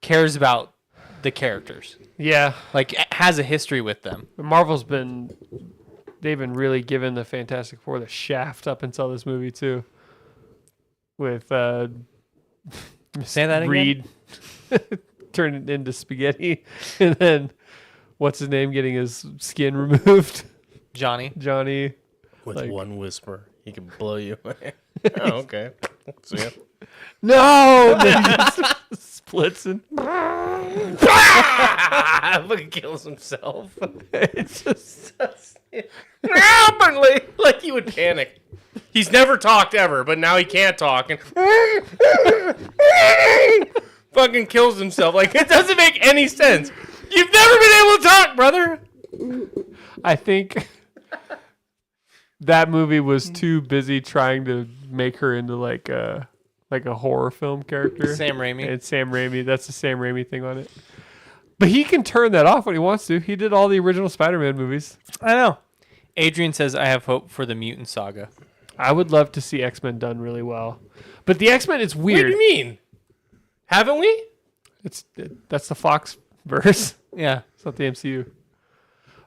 cares about the characters, Yeah, like has a history with them. they've been really giving the Fantastic Four the shaft up until this movie too. With Say that again. Reed turning into spaghetti, and then what's his name getting his skin removed? Johnny. Johnny. With like- one whisper, he can blow you away. Oh, okay. See ya. No, and then he just splits and Fucking kills himself. it's just Rapidly, like he would panic. He's never talked ever, but now he can't talk and fucking kills himself. Like it doesn't make any sense. You've never been able to talk, brother. I think that movie was too busy trying to make her into like like a horror film character. Sam Raimi. And Sam Raimi. That's the Sam Raimi thing on it. But he can turn that off when he wants to. He did all the original Spider-Man movies. I know. Adrian says, I have hope for the Mutant Saga. I would love to see X-Men done really well. But the X-Men, it's What weird. do you mean? Haven't we? That's the Fox verse. Yeah. It's not the MCU.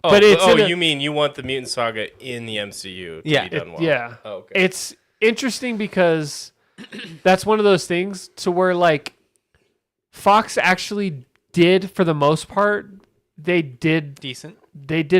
Oh, But it's in a- you mean you want the Mutant Saga in the MCU to Yeah. be done well? Yeah. Oh, okay. It's interesting because that's one of those things to where like Fox actually did, for the most part, they did Decent.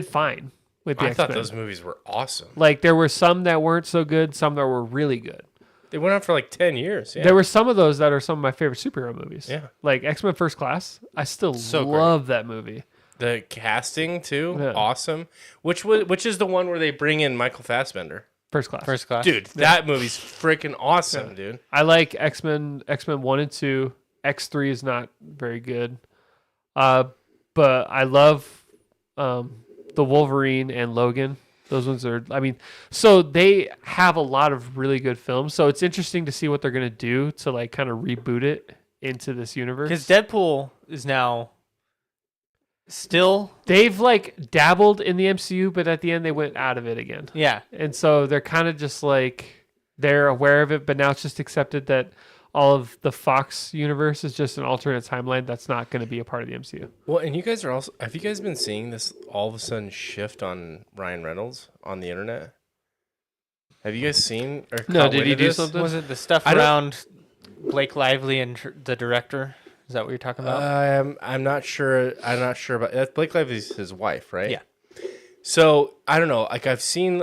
fine with the I X-Men. thought those movies were awesome. Like there were some that weren't so good, some that were really good. They went on for like 10 years. Yeah. There were some of those that are some of my favorite superhero movies. Yeah. Like X-Men First Class. I still So great. love that movie. The casting too, Yeah. awesome. Which is the one where they bring in Michael Fassbender? First Class. First Class. Dude, that movie's freaking awesome, dude. I like X-Men 1 and 2. X3 is not very good. But I love the Wolverine and Logan. Those ones are, I mean, so they have a lot of really good films. So it's interesting to see what they're going to do to like kind of reboot it into this universe. Because Deadpool is now still, They've like dabbled in the MCU, but at the end they went out of it again. yeah. And so they're kind of just like, they're aware of it, but now it's just accepted that all of the Fox universe is just an alternate timeline that's not going to be a part of the MCU. Well, and you guys are also, have you guys been seeing this all of a sudden shift on Ryan Reynolds on the internet? Have you guys seen or No, caught did wind he of do this? something? Was it the stuff I don't- around Blake Lively and the director? Is that what you're talking about? I'm not sure. I'm not sure about that. Blake Lively's his wife, right? Yeah. So I don't know. Like I've seen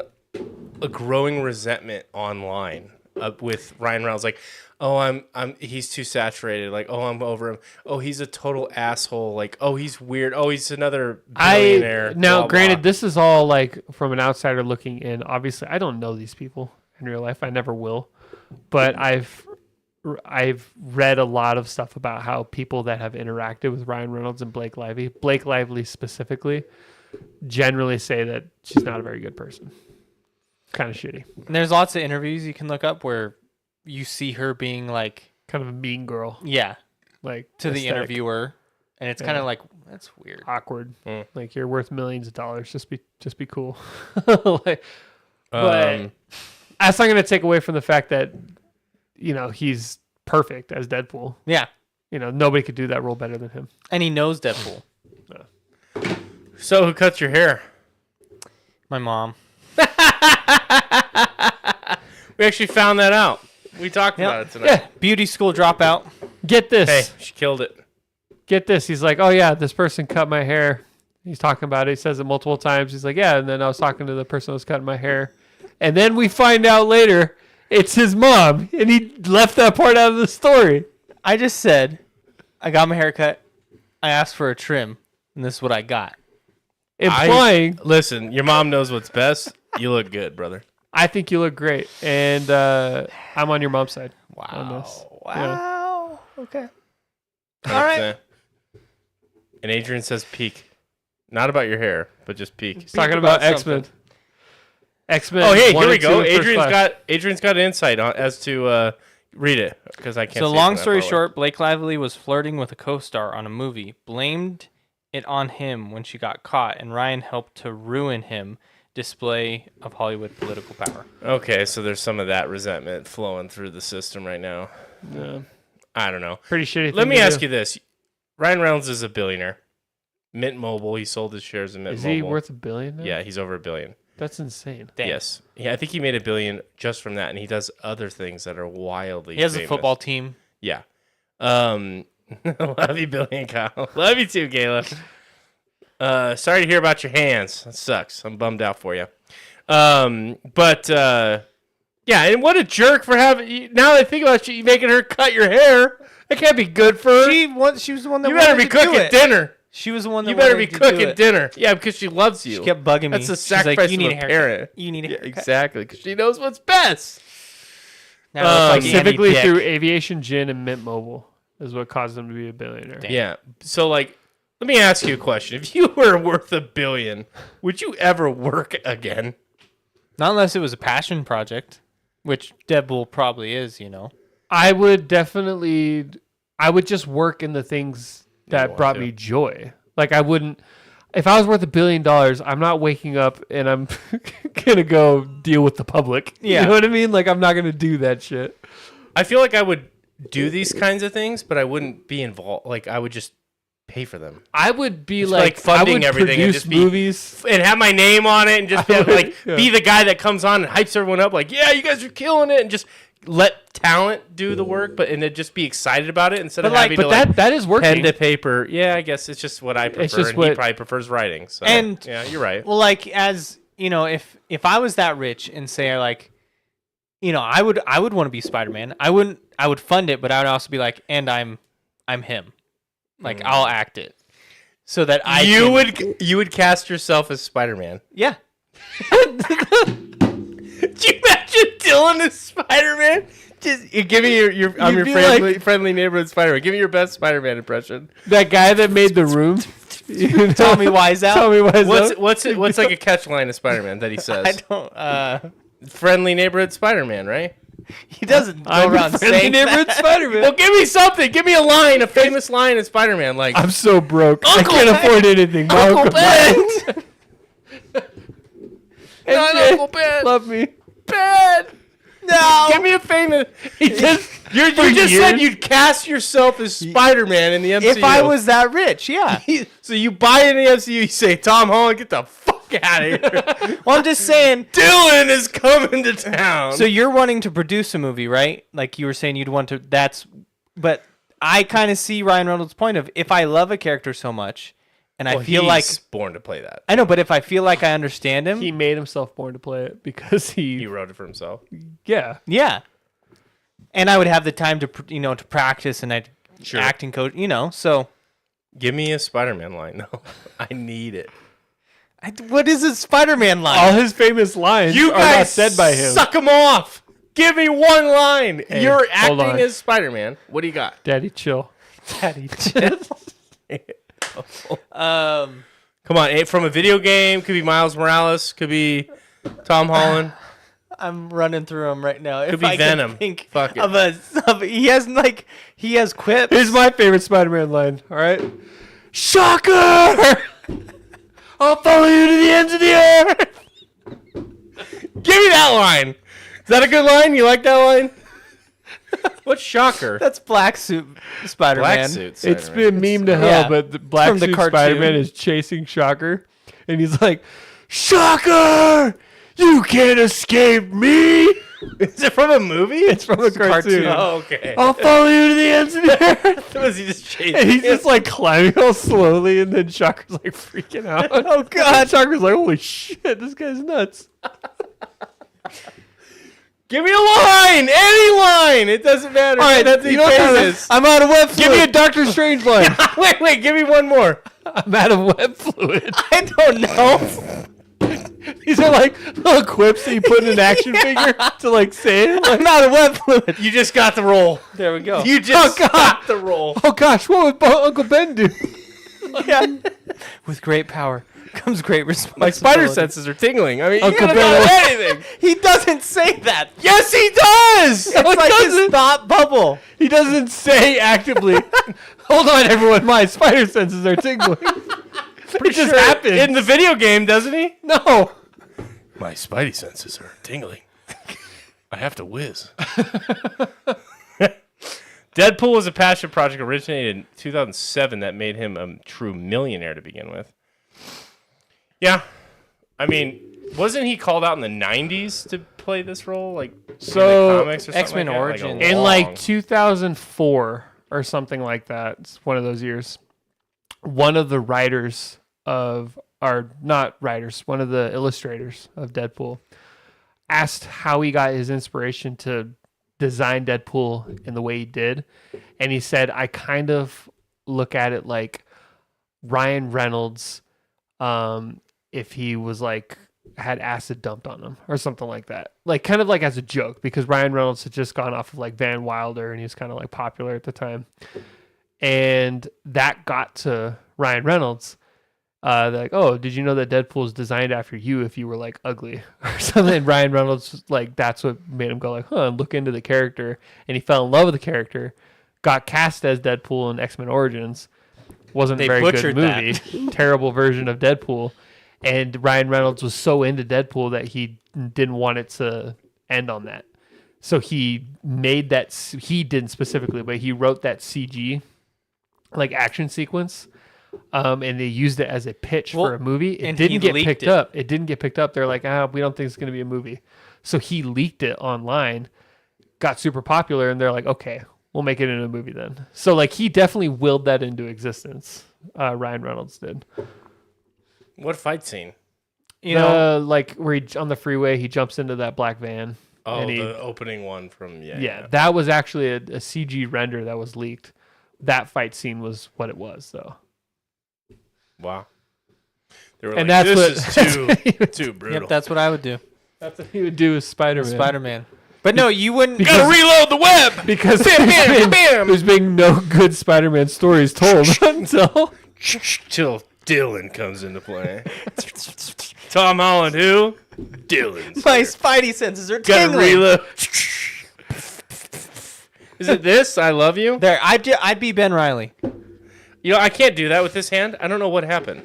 a growing resentment online with Ryan Reynolds. Like, oh, he's too saturated. Like, oh, I'm over him. Oh, he's a total asshole. Like, oh, he's weird. Oh, he's another billionaire. Now, blah, granted, blah. this is all like from an outsider looking in. Obviously, I don't know these people in real life. I never will. But I've read a lot of stuff about how people that have interacted with Ryan Reynolds and Blake Lively specifically, generally say that she's not a very good person. Kind of shitty. And there's lots of interviews you can look up where you see her being like, Kind of a mean girl. yeah, Like to the aesthetic. interviewer. And it's kind of like, that's weird. Awkward. Mm. Like you're worth millions of dollars. Just be cool. Like, but that's not going to take away from the fact that, you know, he's perfect as Deadpool. Yeah. You know, nobody could do that role better than him. And he knows Deadpool. So who cuts your hair? My mom. We actually found that out. We talked about it tonight. Yeah. Beauty school dropout. Get this. Hey, she killed it. Get this. He's like, oh yeah, this person cut my hair. He's talking about it. He says it multiple times. He's like, yeah. And then I was talking to the person who was cutting my hair. And then we find out later it's his mom. And he left that part out of the story. I just said, I got my hair cut. I asked for a trim. And this is what I got. Implying, Listen, your mom knows what's best. You look good, brother. I think you look great. And I'm on your mom's side. On this. Wow. Okay. 100%. All right. And Adrian says peak. Not about your hair, but just peak. He's talking about about X-Men. something. X-Men. Oh, hey, 1 here we and 2 go. in first class. Adrian's got insight on as to read it because I can't. So see it long from that story far away. short, Blake Lively was flirting with a co-star on a movie, blamed it on him when she got caught, and Ryan helped to ruin him. Display of Hollywood political power. Okay, so there's some of that resentment flowing through the system right now. Yeah. I don't know. Pretty shitty. Let me ask you this: Ryan Reynolds is a billionaire. Mint Mobile, he sold his shares in Mint Is Mobile. he worth $1 billion now? Yeah, he's over $1 billion. That's insane. Damn. Yes, yeah, I think he made $1 billion just from that, and he does other things that are wildly. He has a famous. football team. Yeah. Love you, Billy and Kyle. Love you too, Gayla. Sorry to hear about your hands. That sucks. I'm bummed out for you. Yeah, and what a jerk for having. Now that I think about you making her cut your hair, that can't be good for her. She was the one that You better wanted be to do cooking it. dinner. She was the one that You better wanted be to do cooking it. dinner. Yeah, because she loves you. She kept bugging me. That's the She's like, sacrifice you need of a a haircut. parent. You need a Yeah, haircut. exactly, because she knows what's best. Now I look like Andy Specifically Dick. through Aviation Gin and Mint Mobile is what caused him to be a billionaire. Damn. Yeah. So, like, let me ask you a question. If you were worth $1 billion, would you ever work again? Not unless it was a passion project, which Deadpool probably is, you know. I would definitely. I would just work in the things that want brought to. me joy. Like I wouldn't. If I was worth $1 billion, I'm not waking up and I'm gonna go deal with the public. Yeah. You know what I mean? Like I'm not gonna do that shit. I feel like I would do these kinds of things, but I wouldn't be involved. Like I would just pay for them I would be Just, like, like, funding I would everything and produce just be- movies. and have my name on it, and just be, I would, like yeah. be the guy that comes on and hypes everyone up. Like, yeah, you guys are killing it, and just let talent do the work, but and then just be excited about it instead of having But to that is pen working. to paper. Yeah, I guess it's just what I prefer, just and he what- probably prefers writing. So And- yeah, you're right. Well, like as you know, if I was that rich and say like, you know, I would want to be Spider-Man. I would fund it, but I would also be like, and I'm him. Like I'll act it, so that You would cast yourself as Spider-Man. yeah. Could you imagine Dylan as Spider-Man? Just give me your I'm your be friendly neighborhood Spider-Man. Give me your best Spider-Man impression. That guy that made the room. Tommy Wiseout. Tommy Wiseout. What's like a catchline of Spider-Man that he I says? don't. Friendly neighborhood Spider-Man, right? He doesn't go I'm around friendly saying neighborhood that. Spider-Man. Well, give me something. Give me a line, a famous line in Spider-Man, like I'm so broke. Uncle I can't Ben. afford anything. My Uncle Ben. Not MJ, Uncle Ben. Love me. Ben. No. Give me a famous. He just You just said you'd cast yourself as Spider-Man in the MCU. If I was that rich, yeah. So you buy it in the MCU, you say, Tom Holland, get the fuck out of here. Well, I'm just saying. Dylan is coming to town. So you're wanting to produce a movie, right? Like you were saying, you'd want to. But I kind of see Ryan Reynolds' point of if I love a character so much, and I feel like born to play that. I know, but if I feel like I understand him, he made himself born to play it because He wrote it for himself. yeah. yeah. And I would have the time to to practice and I'd Sure. acting coach, so. Give me a Spider-Man line. No, I need it. What is a Spider-Man line? All his famous lines You are guys not said by him. suck him off. Give me one line. Hey, You're hold acting on. as Spider-Man. What do you got? Daddy, chill. Daddy. Come on, from a video game. Could be Miles Morales. Could be Tom Holland. I'm running through them right now. Could If be I can Venom. think Fuck it. he has quips. Here's my favorite Spider-Man line. All right. Shocker! I'll follow you to the ends of the earth. Give me that line. Is that a good line? You like that line? What's Shocker? That's Black Suit Spider-Man. Black suit. It's Spider-Man. been meme to hell, Yeah. but the black From the suit cartoon. Spider-Man is chasing Shocker, and he's like, "Shocker! You can't escape me!" Is it from a movie? It's from a cartoon. Oh, okay. I'll follow you to the ends of the earth. Was he just chasing? And he's just like climbing all slowly, and then Shocker's like freaking out. Oh, God. Shocker's like, "Holy shit, this guy's nuts." Give me a line, any line. It doesn't matter. All right, that's you know what famous. I'm out of web fluid. Give me a Doctor Strange line. Wait. Give me one more. I'm out of web fluid. I don't know. These are like little quips that you put in an action figure to like say it. Like, I'm out of web fluid. You just got the role. There we go. You just got the role. oh gosh, what would Uncle Ben do? Yeah. With great power comes great responsibility. My spider senses are tingling. I mean, Uncle you could Ben- have done anything. He doesn't say that. Yes, he does. It's like his thought bubble. He doesn't say actively. Hold on, everyone. My spider senses are tingling. It just happened. in the video game, doesn't he? No. My spidey senses are tingling. I have to whiz. Deadpool was a passion project originated in 2007 that made him a true millionaire to begin with. Yeah. I mean, wasn't he called out in the 90s to play this role? Like, in So, the comics or something X-Men like that? Origins. Like a In like long- 2004 or something like that. It's one of those years. One of the writers of, or not writers, one of the illustrators of Deadpool asked how he got his inspiration to design Deadpool in the way he did. And he said, I kind of look at it like Ryan Reynolds, if he was like, had acid dumped on him or something like that. Like kind of like as a joke, because Ryan Reynolds had just gone off of like Van Wilder and he was kind of like popular at the time. And that got to Ryan Reynolds they're like, oh, did you know that Deadpool is designed after you if you were like ugly or something? And Ryan Reynolds was like, that's what made him go like, huh, look into the character. And he fell in love with the character, got cast as Deadpool in X-Men Origins. Wasn't a They very good butchered movie. Terrible version of Deadpool. And Ryan Reynolds was so into Deadpool that he didn't want it to end on that. So he made that, he didn't specifically, but he wrote that CG like action sequence. And they used it as a pitch for a movie. It didn't get picked up. It didn't get picked up. They're like, we don't think it's going to be a movie. So he leaked it online, got super popular, and they're like, okay, we'll make it into a movie then. So like he definitely willed that into existence. Ryan Reynolds did. What fight scene? You know, Like where he on the freeway, he jumps into that black van. Oh, and the opening one from yeah, that was actually a CG render that was leaked. That fight scene was what it was, though. Wow. They were And like, that's this is too brutal. yep, that's what I would do. That's what he would do with Spider-Man. Spider-Man. But no, you wouldn't. Gotta reload the web. Because bam, bam. there's been no good Spider-Man stories told until Till Dylan comes into play. Tom Holland, who? Dylan. My Spidey senses are Gotta tingling. reload. Is it this? I love you. There, I'd be Ben Reilly. You know, I can't do that with this hand. I don't know what happened.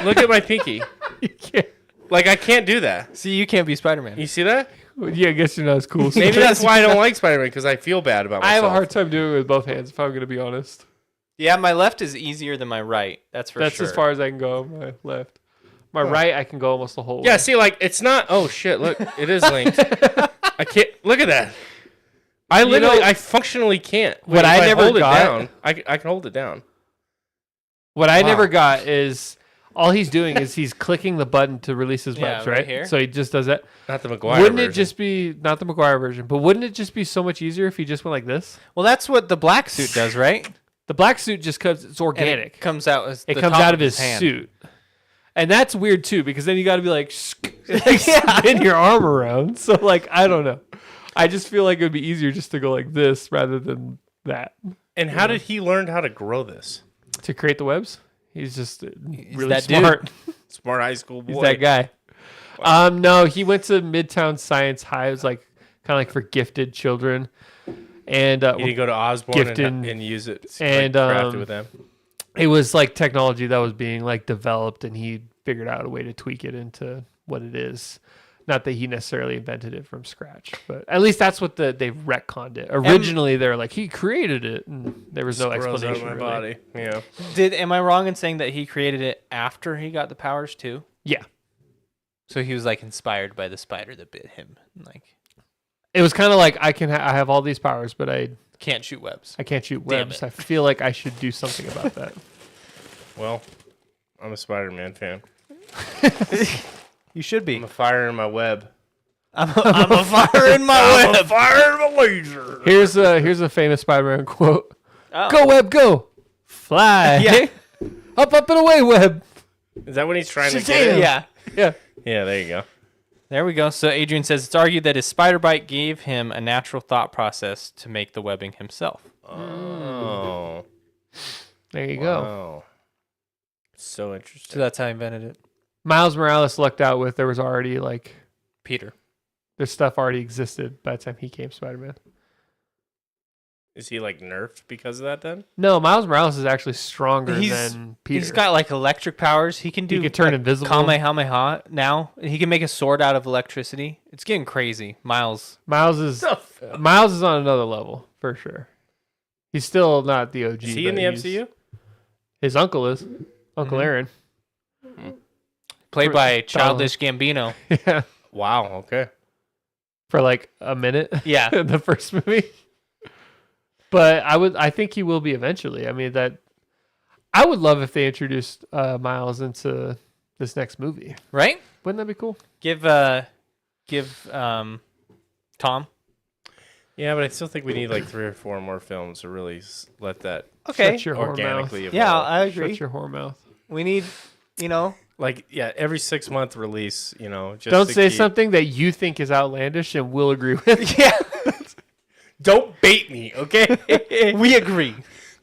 Look at my pinky. you can't. Like, I can't do that. See, you can't be Spider-Man. You see that? Yeah, I guess you're not as cool. Maybe that's why I don't like Spider-Man, because I feel bad about myself. I have a hard time doing it with both hands, if I'm going to be honest. Yeah, my left is easier than my right. That's for That's sure. as far as I can go on my left. My right, I can go almost the whole way. Yeah, see, like, it's not... Oh, shit, look. It is linked. I can't... Look at that. I literally... I functionally can't. What If I never hold got- it down, I can hold it down. What I Wow. never got is... All he's doing is he's clicking the button to release his Yeah, webs, right right? here. So he just does that. Not the McGuire Wouldn't version. it just be... Not the McGuire version, but wouldn't it just be so much easier if he just went like this? Well, that's what the black suit does, right? The black suit just comes... It's And organic. it comes out as It the comes top out of his hand. suit. And that's weird too, because then you got to be like, spin your arm around. So like, I don't know. I just feel like it would be easier just to go like this rather than that. And how did he learn how to grow this? To create the webs, he's just really that dude. smart. Smart high school boy. He's that guy. No, he went to Midtown Science High. It was like kind of like for gifted children. And You didn't go to Osborne Gifted and use it and, craft it with them. it was like technology that was being like developed, and he figured out a way to tweak it into what it is. Not that he necessarily invented it from scratch, but at least that's what they've retconned it. Originally, they were like, he created it, and there was no Grows out of explanation. my Really. body. Yeah. Am I wrong in saying that he created it after he got the powers too? Yeah, So he was like inspired by the spider that bit him. Like, it was kind of like I have all these powers, but I can't shoot webs. can't shoot Damn webs. it. I feel like I should do something about that. Well, I'm a Spider-Man fan. You should be. I'm a fire in my web. I'm a fire in my web. fire in my laser. Here's a famous Spider-Man quote: Oh. "Go web, go, fly, Yeah. up and away, web." Is that when he's trying to Shazam! get it? Yeah. Yeah, Yeah, there you go. There we go. So Adrian says it's argued that his spider bite gave him a natural thought process to make the webbing himself. Oh. there you go. Wow. So So interesting. that's how he invented it. Miles Morales lucked out with there was already like Peter. this stuff already existed by the time he came Spider-Man. Is he like nerfed because of that then? No, Miles Morales is actually stronger He's- than Peter. He's got like electric powers. He can do he could turn like, invisible. Kamehameha now. He can make a sword out of electricity. It's getting crazy. Miles. Miles is on another level for sure. He's still not the OG. Is he in but the he's- MCU? His uncle is Uncle Aaron. Played For- by Childish Gambino. Yeah, Wow. Okay. for like a minute. Yeah. in the first movie. But I think he will be eventually. I mean I would love if they introduced Miles into this next movie. Right? Wouldn't that be cool? Give Tom. Yeah, but I still think we need like 3 or 4 more films to really let that Okay. Shut your whore mouth. organically evolve. Yeah, I agree. Shut your whore mouth. We need, Like, yeah, every 6-month release, you know. Just Don't to say keep- something that you think is outlandish and we'll agree with. Yeah. Don't bait me, okay? We agree.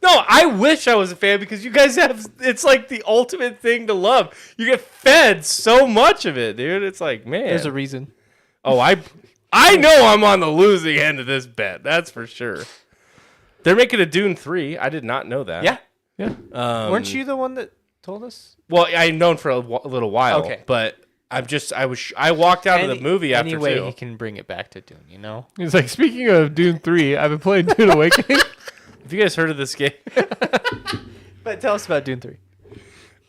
No, I wish I was a fan because you guys have. It's like the ultimate thing to love. You get fed so much of it, dude. It's like, man. There's a reason. Oh, I know I'm on the losing end of this bet. That's for sure. They're making a Dune 3. I did not know that. Yeah. Yeah. Weren't you the one that told us? Well, I'd known for a little while. Okay. But I walked out of the movie after anyway, 2. he can bring it back to Dune, you know? He's like, speaking of Dune 3, I've been playing Dune Awakening. Have you guys heard of this game? But tell us about Dune 3.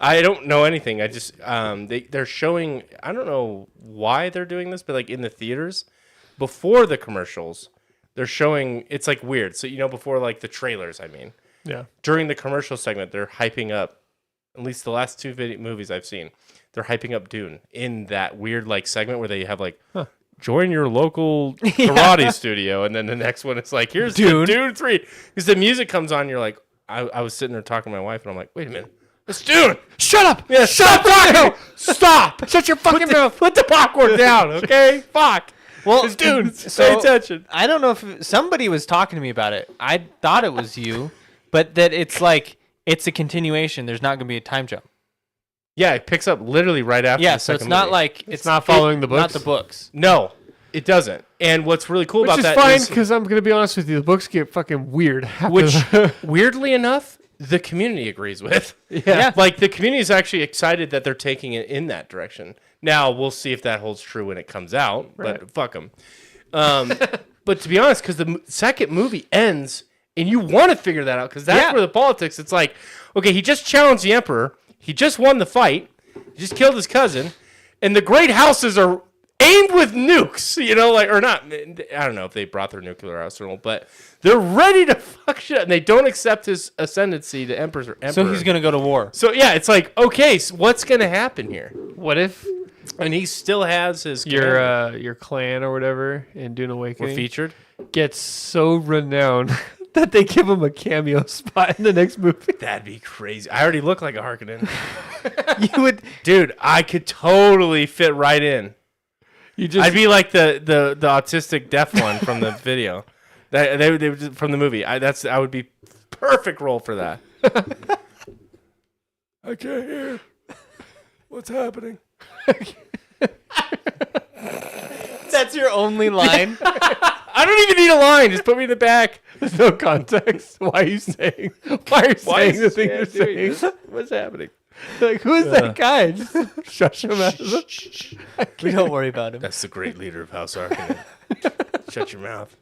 I don't know anything. I just they're showing. I don't know why they're doing this, but like in the theaters, before the commercials, they're showing. It's like weird. So before like the trailers. I mean, Yeah. during the commercial segment, they're hyping up. At least the last 2 movies I've seen, they're hyping up Dune in that weird like segment where they have like. Join your local karate studio, and then the next one it's like, here's Dune. the Dune 3. Because the music comes on, you're like, I was sitting there talking to my wife, and I'm like, wait a minute, it's Dune. Shut up! Yeah, stop talking! Stop! Shut your fucking mouth! Put the popcorn down, okay? Fuck. Well, It's Dune. Pay so- attention. I don't know if somebody was talking to me about it. I thought it was you, but that it's like, it's a continuation. There's not going to be a time jump. Yeah, it picks up literally right after Yeah, the so second it's not movie. like It's not following the Not books? the books. No, it doesn't. And what's really cool Which about is that fine, is, because I'm going to be honest with you, the books get fucking weird. after which, the- weirdly enough, the community agrees with. Yeah. Like, the community is actually excited that they're taking it in that direction. Now, we'll see if that holds true when it comes out, Right. but fuck them. But to be honest, because the second movie ends, and you want to figure that out, because that's Yeah. where the politics, it's like, okay, he just challenged the Emperor, he just won the fight, he just killed his cousin, and the great houses are aimed with nukes, or not. I don't know if they brought their nuclear arsenal, but they're ready to fuck shit, and they don't accept his ascendancy to emperor. So he's going to go to war. So yeah, it's like, okay, so what's gonna happen here? What if And he still has his your clan or whatever in Dune were Awakening featured. gets so renowned that they give him a cameo spot in the next movie? That'd be crazy. I already look like a Harkonnen. You would. Dude, I could totally fit right in. You just I'd be like the autistic deaf one from the video. They from the movie. I would be perfect role for that. I can't hear. What's happening? That's your only line. I don't even need a line. Just put me in the back. there's no context. Why are you saying? Why are you saying the thing you're saying? What's happening? Like, who is that guy? Just shush him out of the... We don't worry about him. That's the great leader of House Harkonnen. Shut your mouth.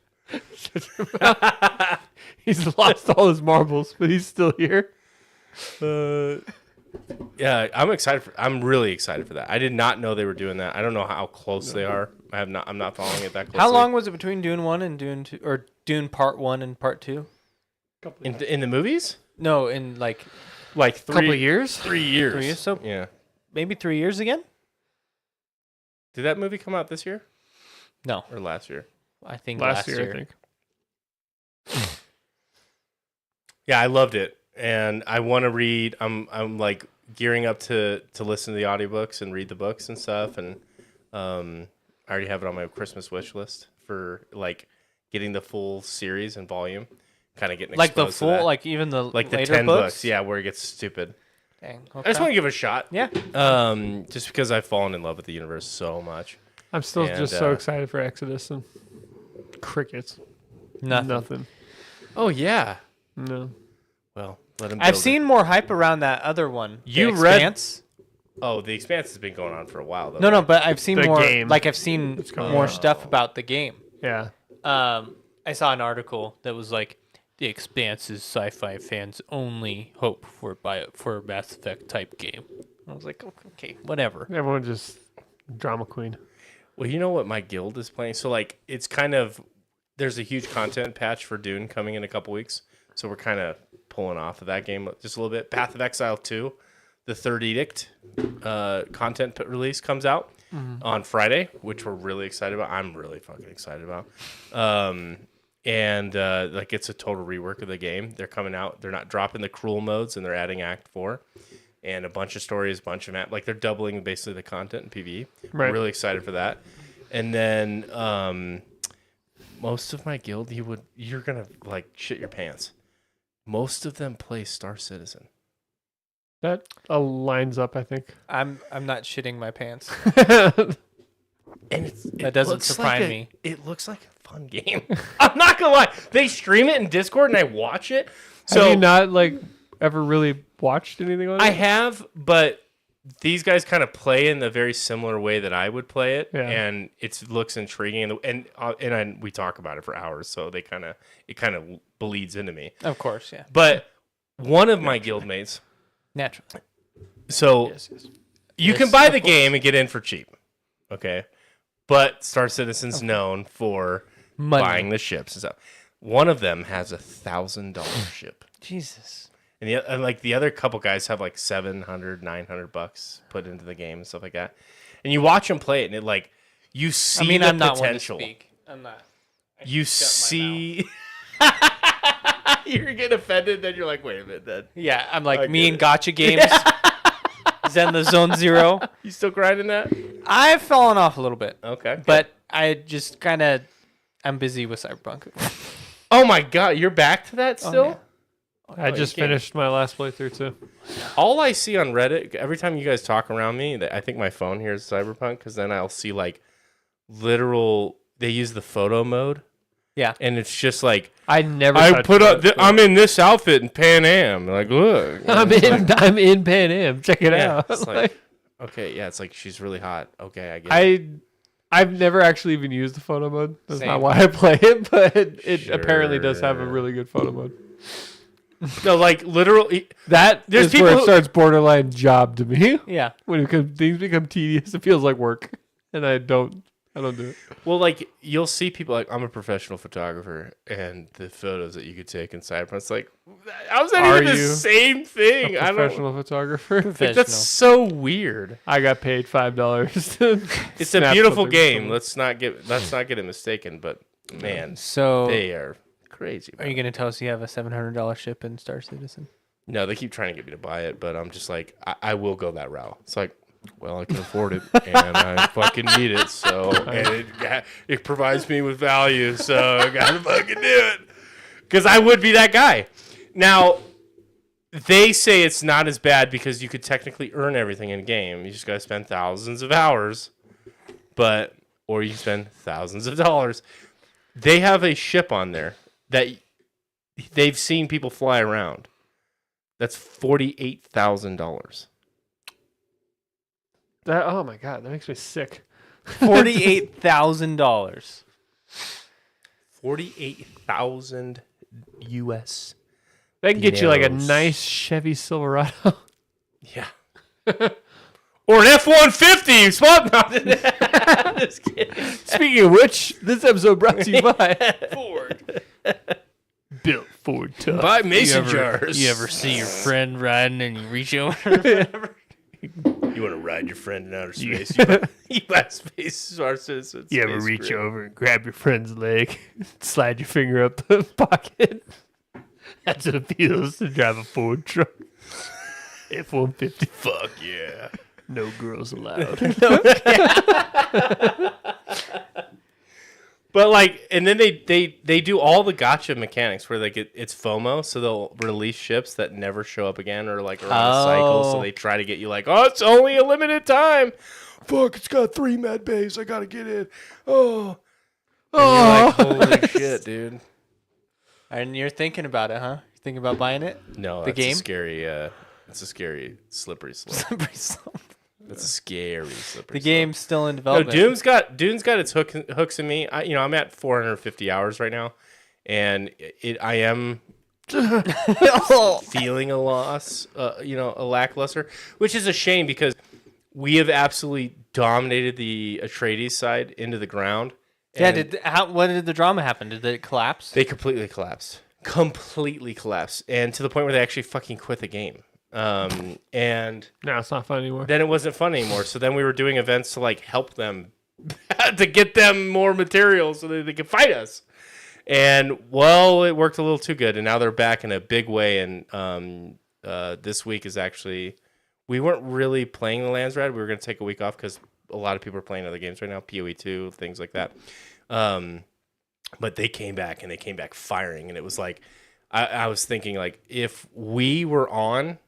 He's lost all his marbles, but he's still here. Yeah, I'm really excited for that. I did not know they were doing that. I don't know how close they are. I'm not following it that closely. How long was it between Dune 1 and Dune 2, or Dune Part 1 and Part 2? in the movies? No, in like Like Couple of years? 3 years. 3 years. So Yeah. maybe 3 years again? Did that movie come out this year No, or last year? I think Last year, I think. Yeah, I loved it, and I want to read. I'm like gearing up to listen to the audiobooks and read the books and stuff, and I already have it on my Christmas wish list for like getting the full series and volume. Kind of getting Like the exposed to full, that. like even the like the later 10 books. books. Yeah, where it gets stupid. Dang, I just want to give it a shot. Yeah. Just because I've fallen in love with the universe so much. I'm still And, just so excited for Exodus and crickets. Nothing. Nothing. Oh yeah. No. Well, let him. I've build it. seen more hype around that other one. You The read- Expanse. Oh, the Expanse has been going on for a while though. No, but I've seen The more. game. Like I've seen coming more out. stuff about the game. Yeah. I saw an article that was like, "The Expanse is sci-fi fans' only hope for a Mass Effect type game." I was like, okay, whatever. Everyone just drama queen. Well, you know what my guild is playing? So, like, it's kind of... There's a huge content patch for Dune coming in a couple weeks. So we're kind of pulling off of that game just a little bit. Path of Exile 2, the Third Edict content release comes out on Friday, which we're really excited about. I'm really fucking excited about. Like, it's a total rework of the game. They're coming out. They're not dropping the cruel modes, and they're adding Act 4. And a bunch of stories, a bunch of map. Like, they're doubling basically the content in PvE. Right. I'm really excited for that. And then most of my guild, you're gonna like shit your pants. most of them play Star Citizen. That lines up, I think. I'm not shitting my pants. And That doesn't surprise me. It looks like a fun game. I'm not gonna lie. They stream it in Discord and I watch it. So Have you not like ever really watched anything on it? I have, but these guys kind of play in the very similar way that I would play it, Yeah. and it looks intriguing. And we talk about it for hours, so it kind of bleeds into me. Of course, yeah. But one of my guildmates, Naturally. so Yes. you can Yes, buy of the course. game and get in for cheap, okay? But Star Citizen's known for Money. buying the ships and stuff. One of them has $1,000 ship. Jesus. And like the other couple guys have like $700, $900 put into the game and stuff like that. And you watch them play it, and it like you see the I'm not potential. one to speak. I'm not. You see, you're getting offended. Then you're like, wait a minute. Then Yeah, I'm like I me get and it. Gotcha Games. Zen the Zone Zero. you still grinding that? I've fallen off a little bit, Okay, good. but I just kind of I'm busy with Cyberpunk. oh my god, you're back to that still? yeah. I just you can't- finished my last playthrough too. All I see on Reddit every time you guys talk around me, I think my phone hears Cyberpunk because then I'll see like literal. They use the photo mode, Yeah. and it's just like I never. I touched put up. that. I'm in this outfit in Pan Am. Like, look. I'm in Pan Am. Check it Yeah, out. it's like, okay, yeah, it's like she's really hot. Okay, I get it. I've never actually even used the photo mode. That's Same. not why I play it, but it apparently does have a Sure. really good photo mode. No, like literally. That There's is people where it who- starts borderline job to me. Yeah. When things become tedious, it feels like work, and I don't do it. Well, like you'll see people like I'm a professional photographer, and the photos that you could take in Cyberpunk, it's like, how's that Are even the you same thing? I don't. Professional photographer. Like, that's so weird. I got paid $5. It's a beautiful game. Let's not get it mistaken, but man, So they are crazy. are you gonna tell us you have a $700 ship in Star Citizen? No, they keep trying to get me to buy it, but I'm just like, I will go that route. It's like, well, I can afford it, and I fucking need it, so and it provides me with value, so I gotta fucking do it. Because I would be that guy. Now, they say it's not as bad because you could technically earn everything in game. You just gotta spend thousands of hours, or you spend thousands of dollars. They have a ship on there that they've seen people fly around. That's $48,000. Oh my god, that makes me sick. $48,000. 48,000 US. That can get you like a Dineros. nice Chevy Silverado. Yeah. Or an F-150. Spot. No, just kidding. Speaking of which, this episode brought to you by Ford. Built Ford Tough. Buy mason jars. You ever see your friend riding and you reach over? You want to ride your friend in outer space? You buy space. Our citizens. You ever reach over and grab your friend's leg, slide your finger up the pocket? That's what it feels to drive a Ford truck. F-150. Fuck yeah. No girls allowed. But like, and then they do all the gotcha mechanics where like it's FOMO, so they'll release ships that never show up again or like are on a cycle, so Oh. they try to get you like, oh, it's only a limited time. Fuck, it's got 3 med bays. I gotta get in. Oh, and you're like, holy shit, dude. And you're thinking about it, huh? You're thinking about buying it? No, The that's game? a scary. It's a scary slippery slope. That's a scary slippery. The slope. game's still in No, development. Doom's got its hooks in me. I'm at 450 hours right now, and I am feeling a loss. A lackluster, which is a shame because we have absolutely dominated the Atreides side into the ground. Yeah, and what did the drama happen? Did it collapse? they completely collapsed? Completely collapsed, and to the point where they actually fucking quit the game. And No, it's not fun anymore. then it wasn't fun anymore. So then we were doing events to like help them to get them more material so that they could fight us. And well, it worked a little too good, and now they're back in a big way. And this week is actually we weren't really playing the Landsrad. We were going to take a week off because a lot of people are playing other games right now, PoE 2, things like that. But they came back and they came back firing, and it was like I was thinking like if we were on,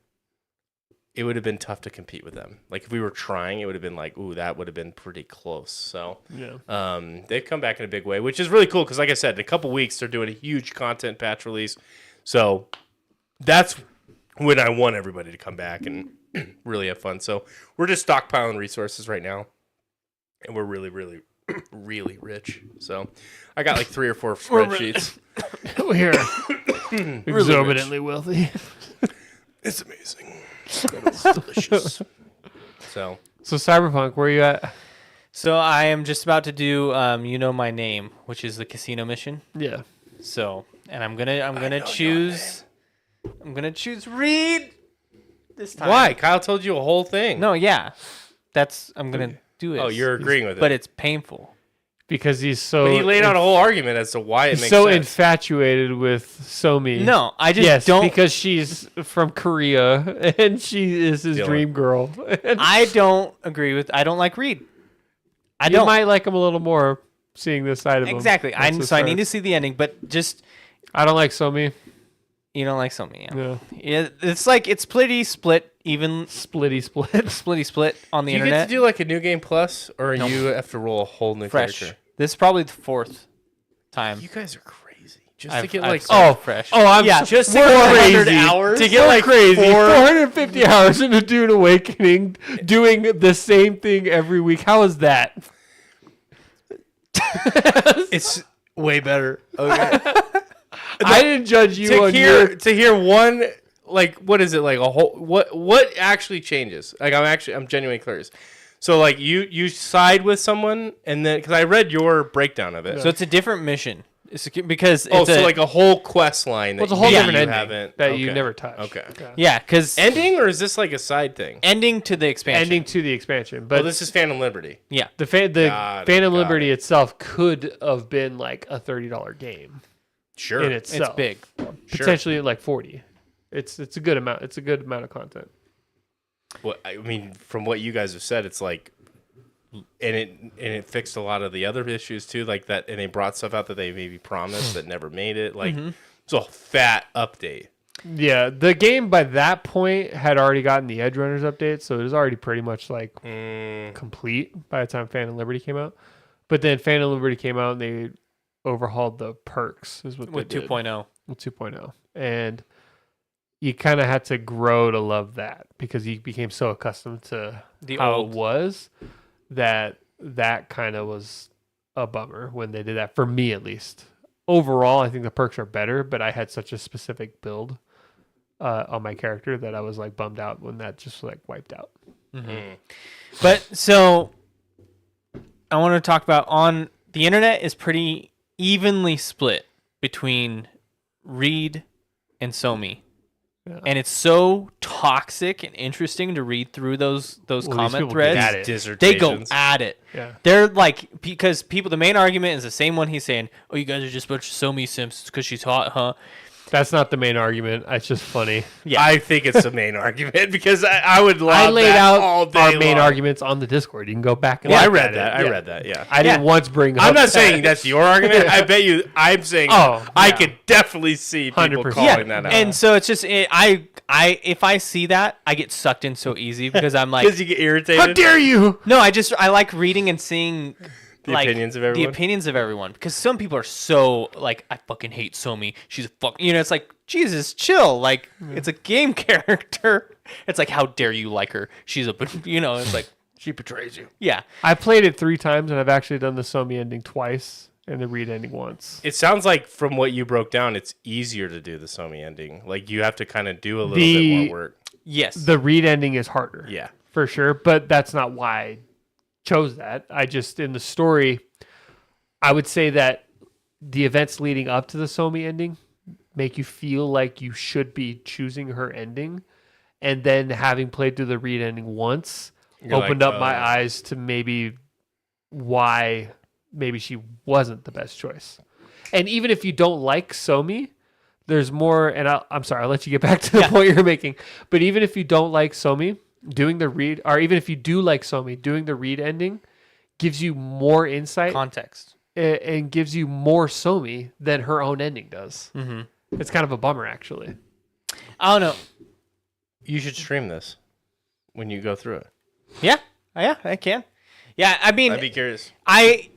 it would have been tough to compete with them. Like if we were trying, it would have been like, ooh, that would have been pretty close. So they've come back in a big way, which is really cool because, like I said, in a couple weeks they're doing a huge content patch release. So that's when I want everybody to come back and really have fun. So we're just stockpiling resources right now, and we're really, really, really rich. So I got like 3 or 4 spreadsheets. We're exorbitantly wealthy. It's amazing. It's delicious. So Cyberpunk, where you at? So I am just about to do You Know My Name, which is the casino mission. Yeah. So, and I'm gonna choose Reed this time. why? Kyle told you a whole thing. No, yeah. I'm gonna do it. Oh, you're agreeing with it. But it's painful. Because he's so. But he laid out a whole argument as to why it he's makes so sense. infatuated with Somi. No, I just Yes, don't. because she's from Korea and she is his Dylan. dream girl. And I don't agree with. I don't like Reed. I you don't might like him a little more seeing this side of him. exactly. That's the So I start. need to see the ending, but just I don't like Somi. you don't like something. Yeah. Yeah. It's like it's pretty split, even Splitty split. splitty split on the Do you internet. get to do like a new game plus, or you have to roll a whole new fresh. character? This is probably the 4th time. You guys are crazy. Just I've- to get I've like started fresh. I'm Yeah, just to we're get 400 crazy. hours To get like crazy. 450 hours into Dune Awakening, doing the same thing every week. How is that? it's way better. Okay. I didn't judge you to on hear your. to hear one like what is it like a whole what actually changes? Like I'm genuinely curious. So like you side with someone and then because I read your breakdown of it. So it's a different mission. It's because Oh, it's so like a whole quest line that Well, it's a whole you different ending haven't that you okay. never touch. Okay. yeah, because Ending or is this like a side thing? ending to the expansion. Ending to the expansion, Well, but this is Phantom Liberty. Yeah. the Got it, Phantom got Liberty it. itself could have been like a $30 game Sure. in It's itself. big. Potentially like 40. It's a good amount. It's a good amount of content. Well, I mean, from what you guys have said, it's like, and it fixed a lot of the other issues too, like that, and they brought stuff out that they maybe promised that never made it. Like, it's a fat update. Yeah, the game by that point had already gotten the Edge Runners update, so it was already pretty much like complete by the time Phantom Liberty came out. But then Phantom Liberty came out and they overhauled the perks, is what With they did. 2.0. With 2.0. And you kind of had to grow to love that because you became so accustomed to The how old. it was that kind of was a bummer when they did that, for me at least. Overall, I think the perks are better, but I had such a specific build on my character that I was like bummed out when that just like wiped out. But so I want to talk about on the internet is pretty evenly split between Reed and Somi. Yeah. And it's so toxic and interesting to read through those these comment people threads. get at it. They go Dissertations. at it. Yeah. They're like, because people, the main argument is the same one he's saying, oh, you guys are just a bunch of Somi simps because she's hot, huh? That's not the main argument. It's just funny. Yeah. I think it's the main argument because I would love I laid that out all day our main long. arguments on the Discord. You can go back and Well, I look read at that. it. I Yeah. read that. Yeah. I didn't once bring up I'm not that. saying that's your argument. I bet you. I'm saying. Oh, I yeah. could definitely see people 100%. calling that out. And so it's just, I if I see that, I get sucked in so easy because I'm like, Because you get irritated. How dare you? no, I like reading and seeing The opinions of everyone? The opinions of everyone. Because some people are so like, I fucking hate Somi. She's a fuck. You know, it's like, Jesus, chill. Like, it's a game character. It's like, how dare you like her? She's a, you know, it's like, She betrays you. yeah. I played it 3 times, and I've actually done the Somi ending twice and the Reed ending once. It sounds like from what you broke down, it's easier to do the Somi ending. Like you have to kind of do a little bit more work. Yes. The Reed ending is harder. Yeah. For sure, but that's not why I chose that. I just, in the story, I would say that the events leading up to the Somi ending make you feel like you should be choosing her ending. And then having played through the Reed ending once You're opened like, up my eyes to maybe why maybe she wasn't the best choice. And even if you don't like Somi, there's more, and I'm sorry, I'll let you get back to the point you're making. But even if you don't like Somi, doing the Reed, or even if you do like Somi, doing the Reed ending gives you more insight Context. and gives you more Somi than her own ending does. Mm-hmm. It's kind of a bummer, actually. I don't know. You should stream this when you go through it. Yeah, I can. Yeah, I mean, I'd be curious. I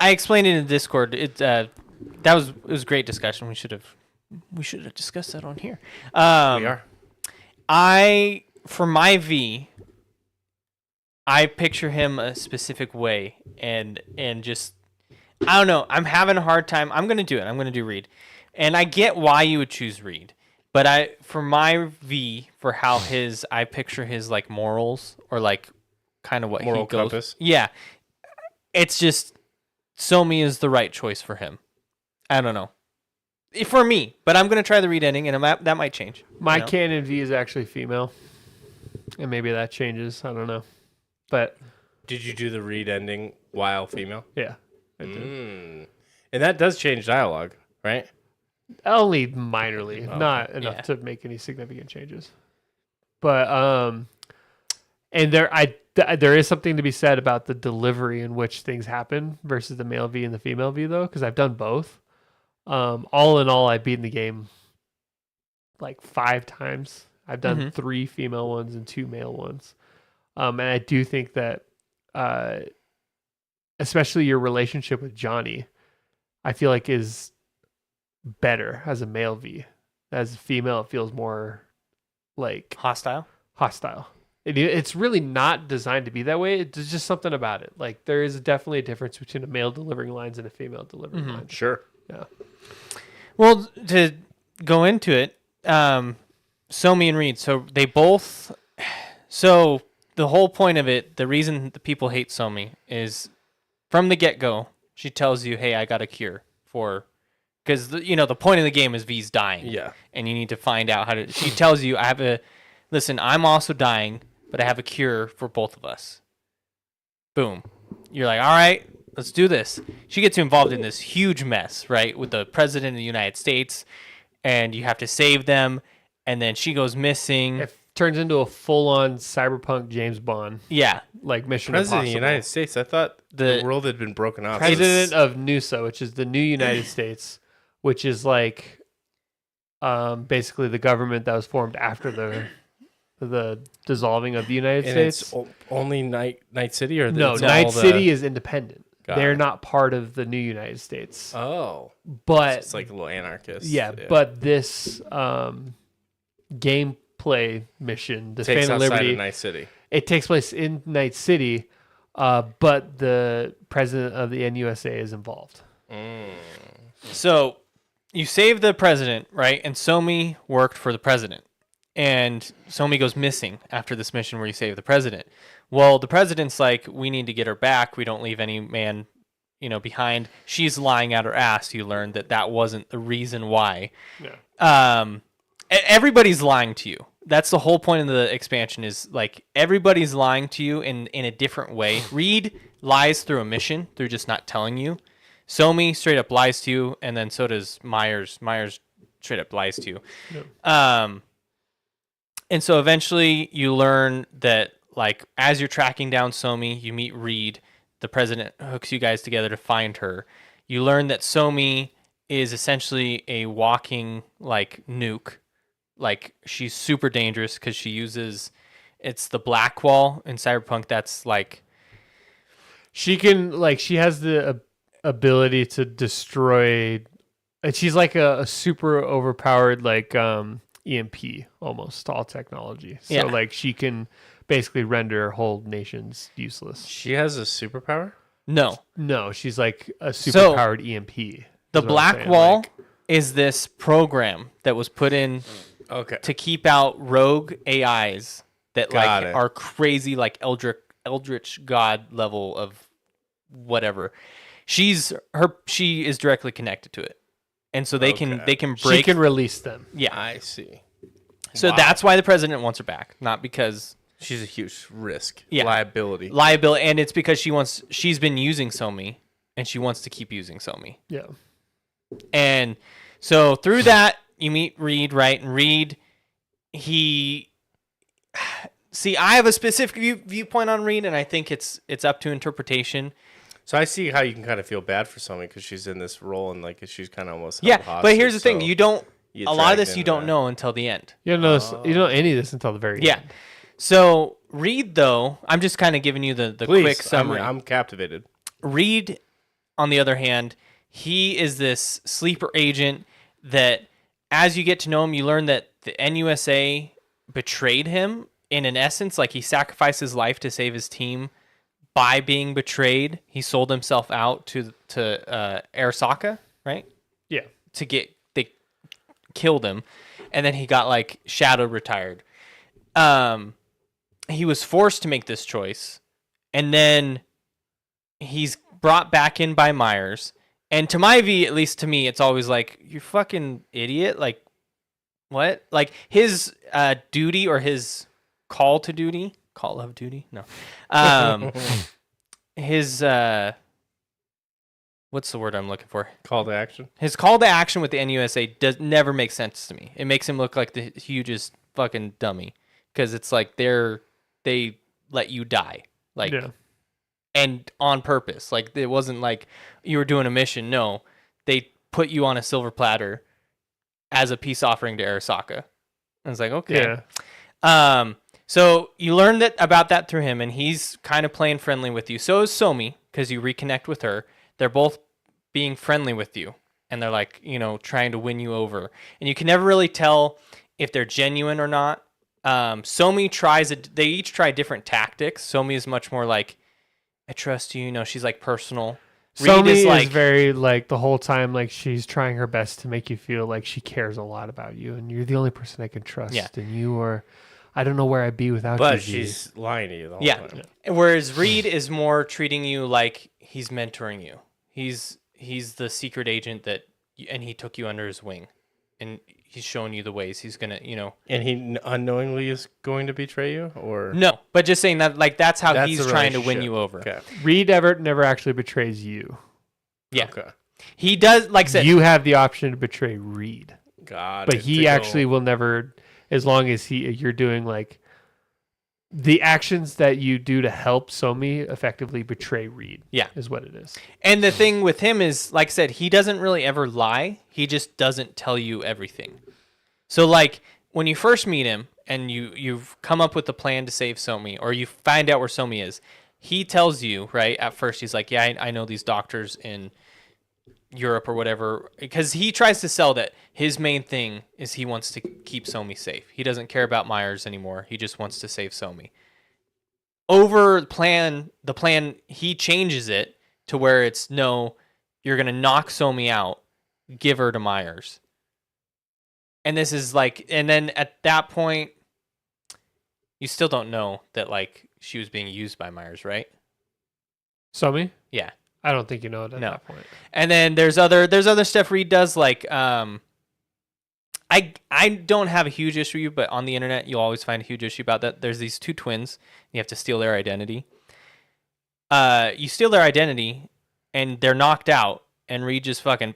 explained it in Discord. It was a great discussion. We should have discussed that on here. We are. For my V, I picture him a specific way, and just I don't know. I'm having a hard time. I'm gonna do it. I'm gonna do Reed, and I get why you would choose Reed, but for my V, for how I picture his like morals or like kind of what Moral he goes. compass. Yeah, it's just Somi is the right choice for him. I don't know. For me, but I'm gonna try the Reed ending, and that might change. My you know? canon V is actually female, and maybe that changes. I don't know, but Did you do the Reed ending while female? yeah, I did. And that does change dialogue, right? Only minorly, not enough Yeah. to make any significant changes. But and there is something to be said about the delivery in which things happen versus the male V and the female V, though, because I've done both. All in all, I've beaten the game like 5 times. I've done 3 female ones and 2 male ones. And I do think that, especially your relationship with Johnny, I feel like is better as a male V. As a female, it feels more like Hostile. hostile. It's really not designed to be that way. There's just something about it. Like there is definitely a difference between a male delivering lines and a female delivering lines. Sure. Yeah. Well, to go into it, Somi and Reed. So they both. So the whole point of it, the reason the people hate Somi is from the get-go. She tells you, "Hey, I got a cure for," because the point of the game is V's dying. Yeah. And you need to find out how to. She tells you, listen, I'm also dying, but I have a cure for both of us. Boom. You're like, all right, let's do this. She gets you involved in this huge mess, right, with the president of the United States, and you have to save them, and then she goes missing. It turns into a full-on cyberpunk James Bond Yeah. like Mission President of the Impossible. United States. I thought the The world had been broken up. President of NUSA, which is the new United States, which is like basically the government that was formed after the dissolving of the United And States. it's only Night City, or No, it's Night all the- City is independent. Got They're it. not part of the new United States. Oh, But it's like a little anarchist. yeah, but this gameplay mission, this takes Phantom outside Liberty, of Night City. it takes place in Night City, but the president of the NUSA is involved. So you save the president, right? And Somi worked for the president. And Somi goes missing after this mission where you save the president. Well, the president's like, we need to get her back. We don't leave any man, behind. She's lying out her ass. You learn that wasn't the reason why. Yeah. Everybody's lying to you. That's the whole point of the expansion is like everybody's lying to you in a different way. Reed lies through a mission. They're just not telling you. Somi straight up lies to you, and then so does Myers. Myers straight up lies to you. Yep. And so eventually you learn that, like, as you're tracking down Somi, you meet Reed. The president hooks you guys together to find her. You learn that Somi is essentially a walking, like, nuke. Like, she's super dangerous because she uses... It's the black wall in Cyberpunk that's, like... She has the ability to destroy, and she's like a super overpowered like EMP almost to all technology. So Yeah. like she can basically render whole nations useless. She has a superpower. No. No, she's like a super So, powered EMP. The is what I'm black saying. wall Like, is this program that was put in Okay. to keep out rogue AIs that Got like it. are crazy, like eldritch god level of whatever. She is directly connected to it, and so they can Okay. break. she can release them. Yeah. I see. So Wow. that's why the president wants her back, not because She's a huge risk. Yeah. Liability. liability, and it's because she's been using Somi, and she wants to keep using Somi. Yeah. And so through that, you meet Reed, right? And Reed, I have a specific viewpoint on Reed, and I think it's up to interpretation. So I see how you can kind of feel bad for someone because she's in this role and like she's kind of almost held Yeah, hostage, but here's the thing: so you don't. you A lot of dragged this you into don't that. know until the end. You don't know this, you don't know any of this until the very Yeah. end. So Reed, though, I'm just kind of giving you the Please, quick summary. I'm captivated. Reed, on the other hand, he is this sleeper agent that, as you get to know him, you learn that the NUSA betrayed him. In an essence, like he sacrificed his life to save his team by being betrayed. He sold himself out to Arasaka, right? Yeah. They killed him, and then he got like shadow retired. He was forced to make this choice, and then he's brought back in by Myers. And to my view, at least to me, it's always like, you fucking idiot. Like, what? Like his duty or his call of duty? No. His what's the word I'm looking for? Call to action. His call to action with the NUSA never makes sense to me. It makes him look like the hugest fucking dummy because it's like they let you die, like, Yeah. and on purpose. Like it wasn't like you were doing a mission. No, they put you on a silver platter as a peace offering to Arasaka. I was like, okay. Yeah. So you learn about that through him, and he's kind of playing friendly with you. So is Somi, because you reconnect with her. They're both being friendly with you, and they're like, trying to win you over. And you can never really tell if they're genuine or not. Somi they each try different tactics. Somi is much more like, I trust you. She's like personal. Somi Reed is very like the whole time like she's trying her best to make you feel like she cares a lot about you, and you're the only person I can trust. Yeah. And you are, I don't know where I'd be without you. But Z. she's lying to you the whole Yeah. time. Whereas Reed is more treating you like he's mentoring you. He's the secret agent and he took you under his wing, and he's showing you the ways he's gonna, And he unknowingly is going to betray you, or No, but just saying that, like, that's how That's he's the trying to win relationship. you over. Okay. Reed never actually betrays you. Yeah, Okay. he does. Like I said, You have the option to betray Reed, God. but he actually will never, as long as you're doing like the actions that you do to help Somi effectively betray Reed. Yeah. Is what it is. and the thing with him is, like I said, he doesn't really ever lie. He just doesn't tell you everything. So, like, when you first meet him and you've come up with a plan to save Somi, or you find out where Somi is, he tells you, right, at first, he's like, yeah, I know these doctors in Europe or whatever, because he tries to sell that his main thing is he wants to keep Somi safe. He doesn't care about Myers anymore. He just wants to save Somi. Over the plan, he changes it to where it's, no, you're going to knock Somi out, give her to Myers. And this is like, and then at that point, you still don't know that, like, she was being used by Myers, right? Somi? Yeah. I don't think you know it at No. that point. And then there's other stuff Reed does, like, I don't have a huge issue, but on the internet you'll always find a huge issue about that. There's these two twins, you have to steal their identity. You steal their identity, and they're knocked out, and Reed just fucking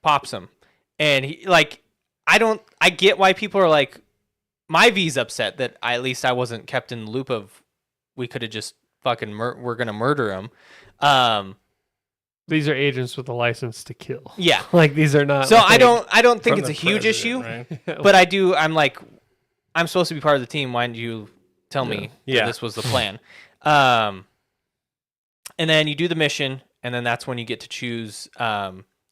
pops them. And he, like, I get why people are like, my V's upset that at least I wasn't kept in the loop of, we could have just fucking we're gonna murder him. These are agents with a license to kill. Yeah. Like these are not. So like, I don't think From it's a the huge issue, president, right? but I'm like, I'm supposed to be part of the team. Why didn't you tell me that Yeah. this was the plan? And then you do the mission, and then that's when you get to choose.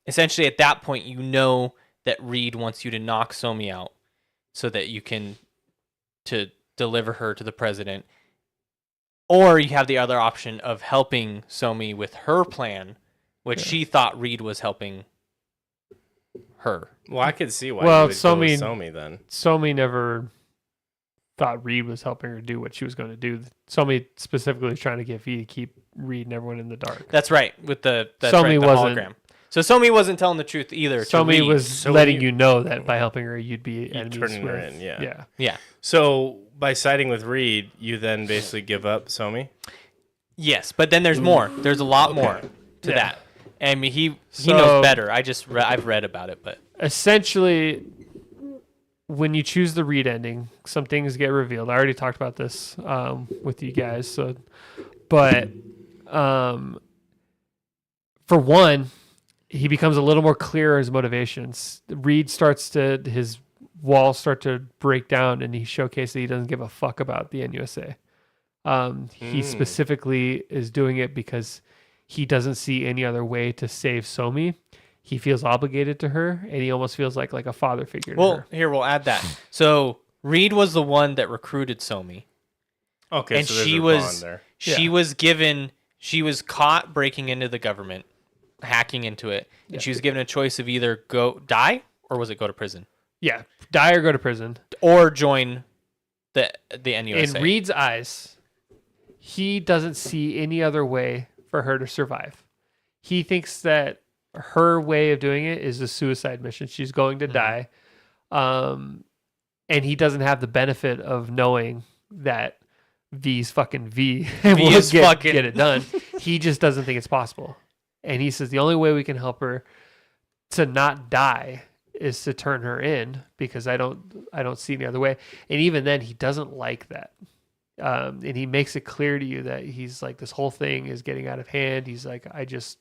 Essentially, at that point, you know that Reed wants you to knock Somi out so that you can to deliver her to the president. Or you have the other option of helping Somi with her plan, which she thought Reed was helping her. Well, I could see why. Well, you would go with Somi- Somi then. Somi never thought Reed was helping her do what she was going to do. Somi specifically was trying to get V to keep Reed and everyone in the dark. That's right, with the Somi wasn't- hologram. So Somi wasn't telling the truth either. to Somi Reed. was So letting you- you know that by helping her, you'd be enemies turning her with. in, yeah. Yeah. Yeah. So by siding with Reed, you then basically give up Somi. Yes, but then there's more. There's a lot more to Yeah. that. I mean, he So- knows better. I've read about it, but Essentially, when you choose the Reed ending, some things get revealed. I already talked about this with you guys. So, but for one, he becomes a little more clear his motivations. Reed his walls start to break down, and he showcases that he doesn't give a fuck about the NUSA. He specifically is doing it because he doesn't see any other way to save Somi. He feels obligated to her, and he almost feels like a father figure to Well, her. here we'll add that. So Reed was the one that recruited Somi, Okay, and so there's she a was bond there. she was caught breaking into the government, hacking into it, and she was given a choice of either die or was it go to prison Yeah, die or go to prison. or join the NUSA. In Reed's eyes, he doesn't see any other way for her to survive. He thinks that her way of doing it is a suicide mission. She's going to die. And he doesn't have the benefit of knowing that V's fucking V and will is get fucking- it done. He just doesn't think it's possible. And he says the only way we can help her to not die is to turn her in, because I don't see any other way. And even then, he doesn't like that. And he makes it clear to you that he's like, this whole thing is getting out of hand. He's like, I just,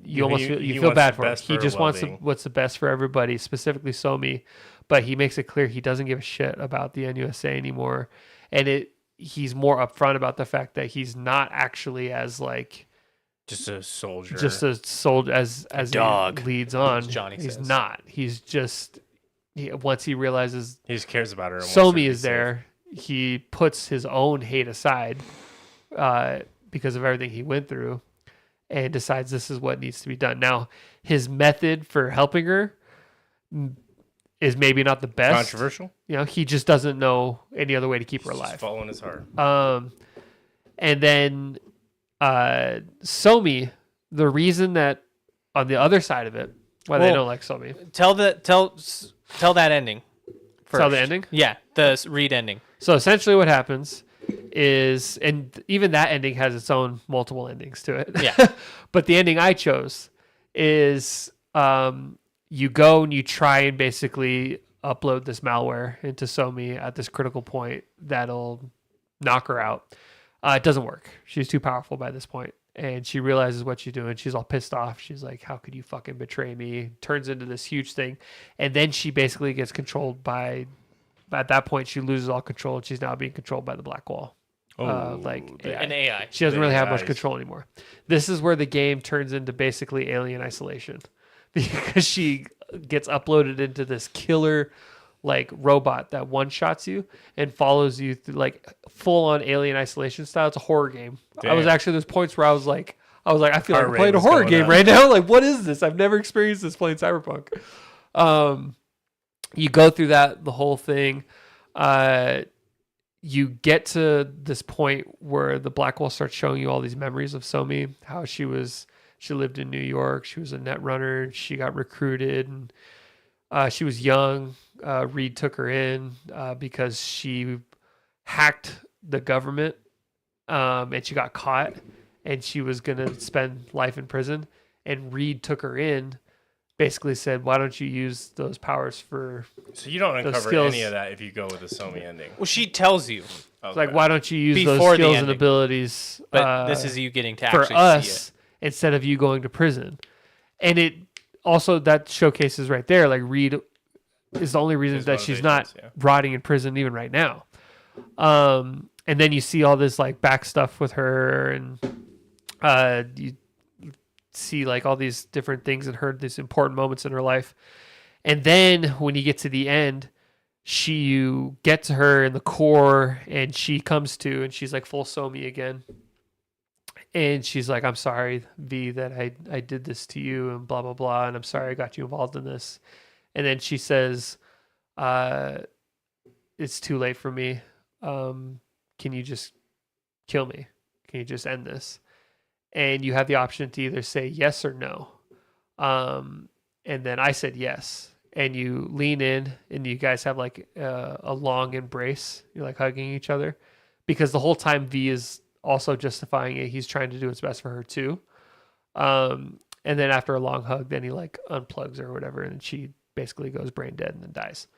you almost feel, he feel wants bad the for her. best He for her just wants well-being. what's the best for everybody, specifically Somi. But he makes it clear he doesn't give a shit about the NUSA anymore. And he's more upfront about the fact that he's not actually as like, Just a soldier. just a soldier as dog, he leads on. as Johnny he's says. not. He's just once he realizes he just cares about her. And wants her to Somi be is safe. there, he puts his own hate aside because of everything he went through, and decides this is what needs to be done. Now, his method for helping her is maybe not the best. Controversial. You know, he just doesn't know any other way to keep her He's just alive. following his heart. And then Somi, the reason that on the other side of it, why they Well, don't like Somi. Tell that ending. Tell the first. ending? Yeah, the Reed ending. So essentially what happens is, and even that ending has its own multiple endings to it. Yeah. But the ending I chose is you go and you try and basically upload this malware into Somi at this critical point that'll knock her out. It doesn't work. She's too powerful by this point. And she realizes what she's doing. She's all pissed off. She's like, how could you fucking betray me? Turns into this huge thing. And then she basically gets controlled by, at that point, she loses all control. And she's now being controlled by the Black Wall. Like AI. An AI. She doesn't really have much AIs. control anymore. This is where the game turns into basically Alien Isolation, because she gets uploaded into this killer like robot that one shots you and follows you through like full on Alien Isolation style. It's a horror game. I was Damn. actually, there's points where I was like, I feel like Heart I'm rate playing a was horror going game up. right now. Like, what is this? I've never experienced this playing Cyberpunk. You go through the whole thing. You get to this point where the Black Wall starts showing you all these memories of Somi, how she lived in New York. She was a net runner. She got recruited, and she was young. Reed took her in because she hacked the government, and she got caught, and she was gonna spend life in prison. And Reed took her in, basically said, "Why don't you use those powers for So you don't uncover skills- any of that if you go with the Somi ending. Well, she tells you, Okay. like why don't you use Before those the skills and ending. abilities?" but this is you getting to for actually us see instead of you going to prison. And it also, that showcases right there, like Reed is the only reason His that she's not motivations, yeah. rotting in prison even right now. And then you see all this like back stuff with her, and you see like all these different things in her, these important moments in her life. And then when you get to the end, you get to her in the core, and she comes to, and she's like full Somi again. And she's like, I'm sorry, V, that I did this to you, and blah, blah, blah. And I'm sorry I got you involved in this. And then she says, it's too late for me. Can you just kill me? Can you just end this? And you have the option to either say yes or no. And then I said yes. And you lean in, and you guys have like a long embrace. You're like hugging each other, because the whole time V is also justifying it. He's trying to do what's best for her too. And then after a long hug, then he like unplugs her or whatever, and she basically goes brain dead and then dies.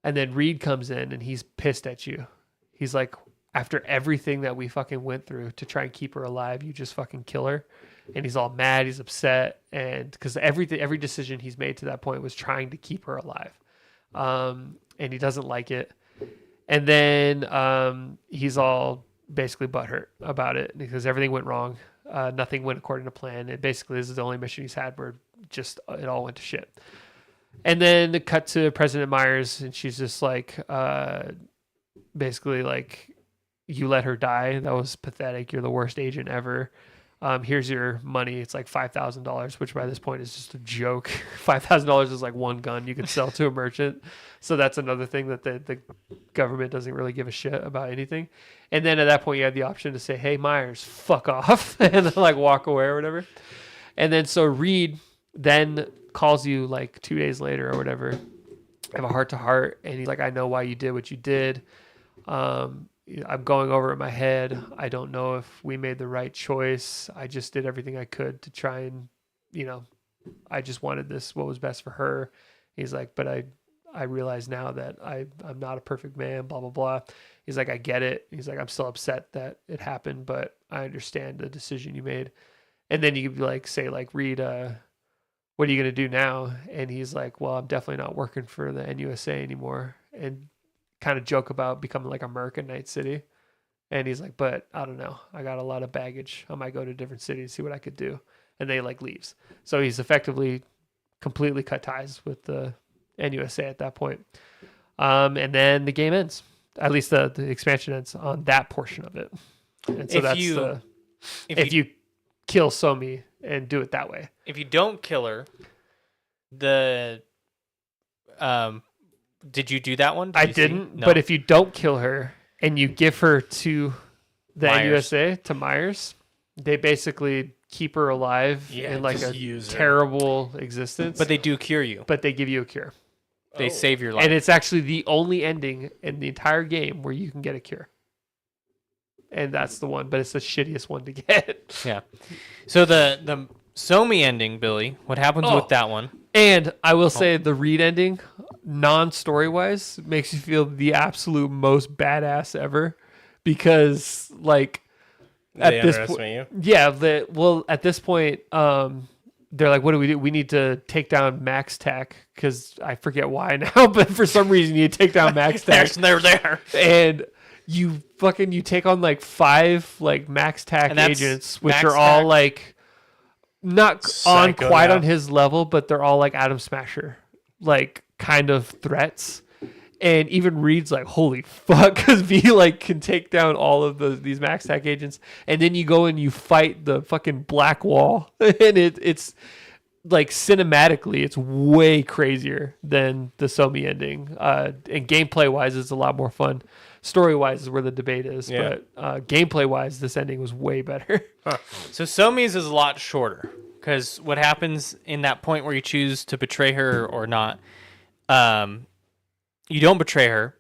And then Reed comes in, and he's pissed at you. He's like, after everything that we fucking went through to try and keep her alive, you just fucking kill her. And he's all mad, he's upset, and because every decision he's made to that point was trying to keep her alive, and he doesn't like it. And then he's all basically butthurt about it because everything went wrong. Nothing went according to plan. And basically, this is the only mission he's had where just it all went to shit. And then cut to President Myers, and she's just like, basically like, you let her die. That was pathetic. You're the worst agent ever. Here's your money. It's like $5,000, which by this point is just a joke. $5,000 is like one gun you could sell to a merchant. So that's another thing that the government doesn't really give a shit about anything. And then at that point, you have the option to say, hey, Myers, fuck off, and then like walk away or whatever. And then so Reed then calls you like 2 days later or whatever, have a heart to heart. And he's like, I know why you did what you did. I'm going over it in my head. I don't know if we made the right choice. I just did everything I could to try and, I just wanted what was best for her. He's like, but I realize now that I'm not a perfect man, blah, blah, blah. He's like, I get it. He's like, I'm still upset that it happened, but I understand the decision you made. And then you could like say like, Reed, what are you going to do now? And he's like, well, I'm definitely not working for the NUSA anymore. And kind of joke about becoming like a merc in Night City. And he's like, but I don't know. I got a lot of baggage. I might go to a different city to see what I could do. And they like leaves. So he's effectively completely cut ties with the NUSA at that point. And then the game ends. At least the expansion ends on that portion of it. And so if you kill Somi and do it that way. If you don't kill her, did you do that one? I didn't. No. But if you don't kill her and you give her to the NUSA, to Myers, they basically keep her alive in like a terrible existence. But they do cure you. But they give you a cure. They save your life. And it's actually the only ending in the entire game where you can get a cure. And that's the one, but it's the shittiest one to get. Yeah. So the Somi ending, Billy, what happens with that one? And I will say the Reed ending, non-story wise, makes you feel the absolute most badass ever, because like at this point, at this point, they're like, what do we do? We need to take down Max Tack, because I forget why now, but for some reason you take down Max Tack. They're there, and you take on like 5 like Max Tack agents, which are all like not on quite on his level, but they're all like Atom Smasher, like kind of threats. And even Reed's like, holy fuck, because V like can take down all of these Max Tack agents. And then you go and you fight the fucking Black Wall, and it's like cinematically, it's way crazier than the Somi ending. And gameplay wise, it's a lot more fun. Story wise is where the debate is, but gameplay wise, this ending was way better. So Somi's is a lot shorter, because what happens in that point where you choose to betray her or not, you don't betray her.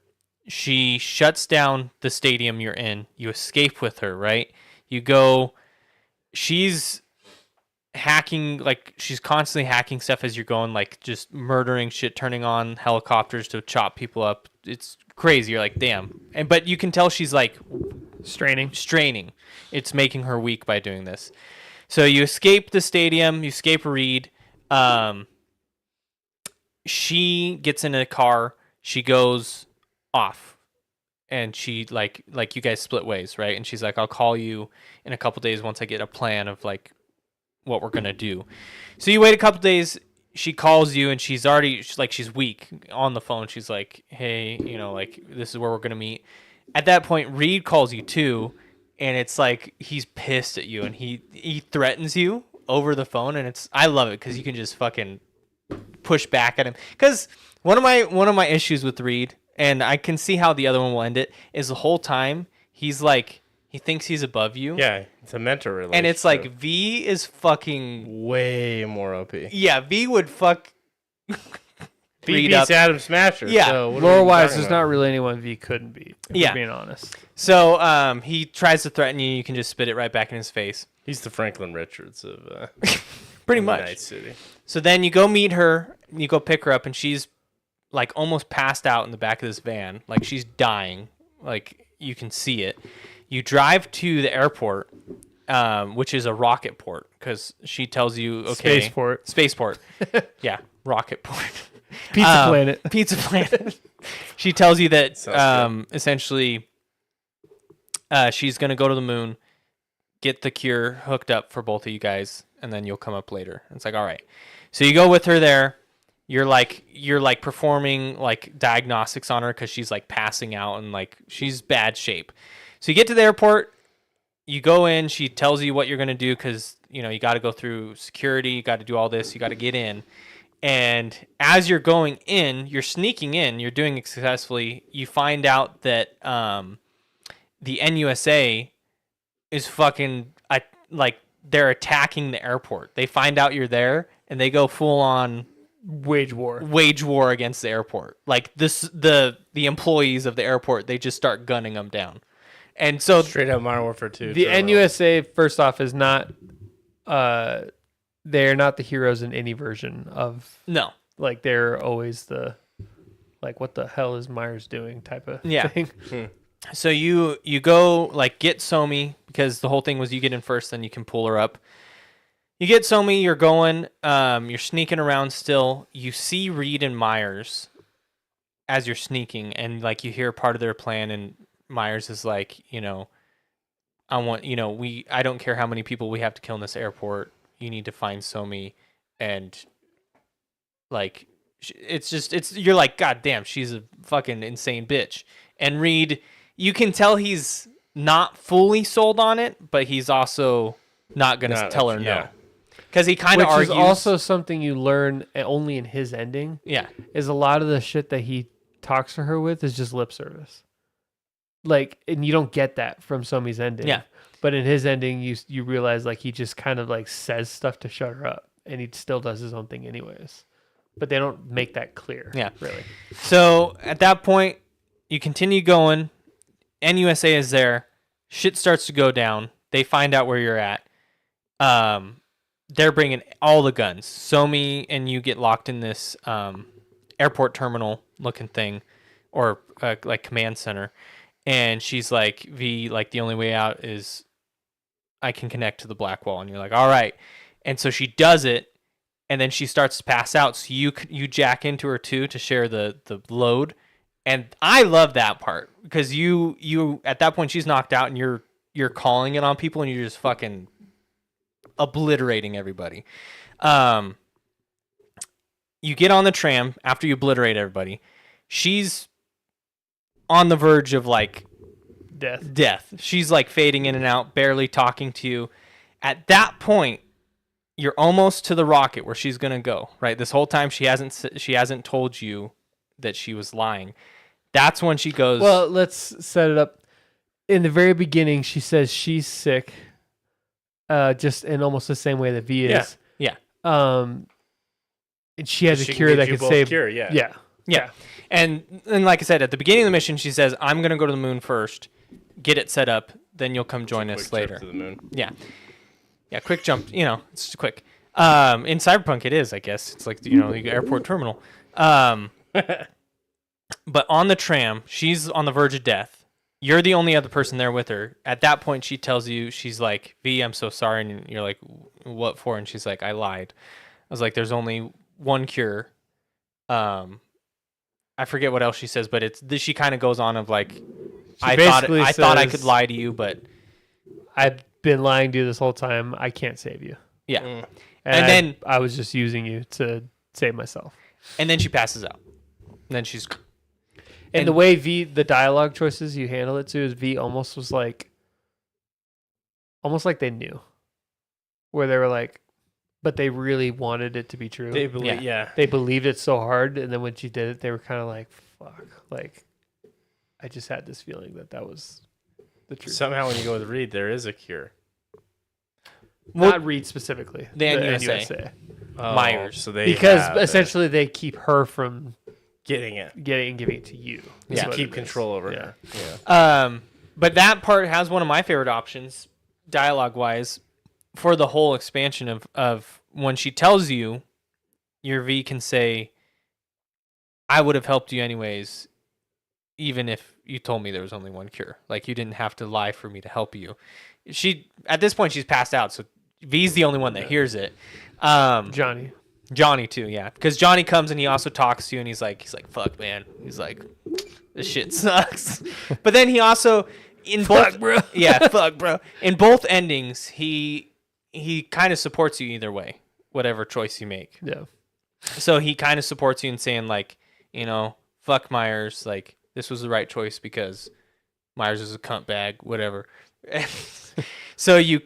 She shuts down the stadium you're in. You escape with her, right? You go. She's hacking, like she's constantly hacking stuff as you're going, like just murdering shit, turning on helicopters to chop people up. It's crazy. You're like, damn. But you can tell she's like straining. It's making her weak by doing this. So you escape the stadium. You escape Reed. She gets in a car. She goes off, and she like you guys split ways, right? And she's like, I'll call you in a couple days once I get a plan of like what we're gonna do. So you wait a couple days. She calls you, and she's weak on the phone. She's like, hey, like this is where we're gonna meet. At that point, Reed calls you too, and it's like he's pissed at you, and he threatens you over the phone, and I love it because you can just fucking push back at him. Because one of my issues with Reed, and I can see how the other one will end it, is the whole time he's like, he thinks he's above you. Yeah, it's a mentor relationship. And it's like V is fucking way more OP. Yeah, V would fuck V beats Atom Smasher. Yeah, so lore wise, there's not really anyone V couldn't beat. If being honest. So he tries to threaten you. You can just spit it right back in his face. He's the Franklin Richards of pretty much Night City. So then you go meet her. You go pick her up, and she's like almost passed out in the back of this van, like she's dying. Like you can see it. You drive to the airport, which is a rocket port, because she tells you, okay, spaceport, yeah, rocket port, Pizza Planet. Pizza Planet. She tells you that essentially, she's gonna go to the moon, get the cure hooked up for both of you guys, and then you'll come up later. And it's like, all right. So you go with her there. You're like performing like diagnostics on her because she's like passing out and like she's bad shape. So you get to the airport, you go in, she tells you what you're gonna do because you got to go through security, you got to do all this, you got to get in. And as you're going in, you're sneaking in, you're doing it successfully. You find out that the NUSA is fucking like they're attacking the airport. They find out you're there and they go full on wage war against the airport. Like the employees of the airport, they just start gunning them down. And so straight up Modern Warfare 2. The NUSA, first off, is not they're not the heroes in any version of no. Like they're always the like what the hell is Myers doing type of thing. So you go like get Somi because the whole thing was you get in first, then you can pull her up. You get Somi, you're going, you're sneaking around still. You see Reed and Myers as you're sneaking, and like you hear part of their plan, and Myers is like, I want, I don't care how many people we have to kill in this airport. You need to find Somi, and like you're like, God damn, she's a fucking insane bitch. And Reed, you can tell he's not fully sold on it, but he's also not gonna tell her no, because he kind of argues. Which is also something you learn only in his ending. Yeah, is a lot of the shit that he talks to her with is just lip service. Like, and you don't get that from Somi's ending. Yeah, but in his ending, you realize like he just kind of like says stuff to shut her up, and he still does his own thing anyways. But they don't make that clear. Yeah, really. So at that point, you continue going. NUSA is there. Shit starts to go down. They find out where you're at. They're bringing all the guns. Somi and you get locked in this airport terminal looking thing, or like command center. And she's like, V, like the only way out is I can connect to the black wall. And you're like, all right. And so she does it, and then she starts to pass out. So you jack into her too to share the load. And I love that part because you at that point she's knocked out and you're calling it on people and you're just fucking obliterating everybody. You get on the tram after you obliterate everybody. She's on the verge of like death. She's like fading in and out, barely talking to you. At that point, you're almost to the rocket where she's gonna go. Right, this whole time she hasn't told you that she was lying. That's when she goes. Well, let's set it up. In the very beginning, she says she's sick, just in almost the same way that V is. Yeah. And she has a cure that could save. Yeah. And like I said, at the beginning of the mission, she says, "I'm gonna go to the moon first, get it set up, then you'll come join us later." To the moon. Yeah, quick jump. It's quick. In Cyberpunk, it is. I guess it's like the airport terminal. But on the tram, she's on the verge of death. You're the only other person there with her. At that point, she tells you, she's like, V, I'm so sorry. And you're like, what for? And she's like, I lied. I was like, there's only one cure. I forget what else she says, but she kind of goes on of like, I thought I could lie to you, but I've been lying to you this whole time. I can't save you. Yeah. And then I was just using you to save myself. And then she passes out. And then she's... And the way the dialogue choices you handle it too is V almost was like they knew. Where they were like, but they really wanted it to be true. They believe, They believed it so hard, and then when she did it, they were kind of like, fuck. Like, I just had this feeling that was the truth. Somehow when you go with Reed, there is a cure. Not Reed specifically. The NUSA. Myers. So essentially they keep her from... getting it and giving it to you. Yeah, keep control over her. Yeah. But that part has one of my favorite options, dialogue wise, for the whole expansion of when she tells you, your V can say, I would have helped you anyways, even if you told me there was only one cure. Like, you didn't have to lie for me to help you. At this point, she's passed out, so V's the only one that hears it. Johnny too, yeah. Because Johnny comes and he also talks to you, and he's like, fuck, man. He's like, this shit sucks. But then he also, Fuck, bro. Yeah, fuck, bro. In both endings, he kind of supports you either way, whatever choice you make. Yeah. So he kind of supports you in saying, like, you know, fuck Myers. Like, this was the right choice because Myers is a cunt bag, whatever. So you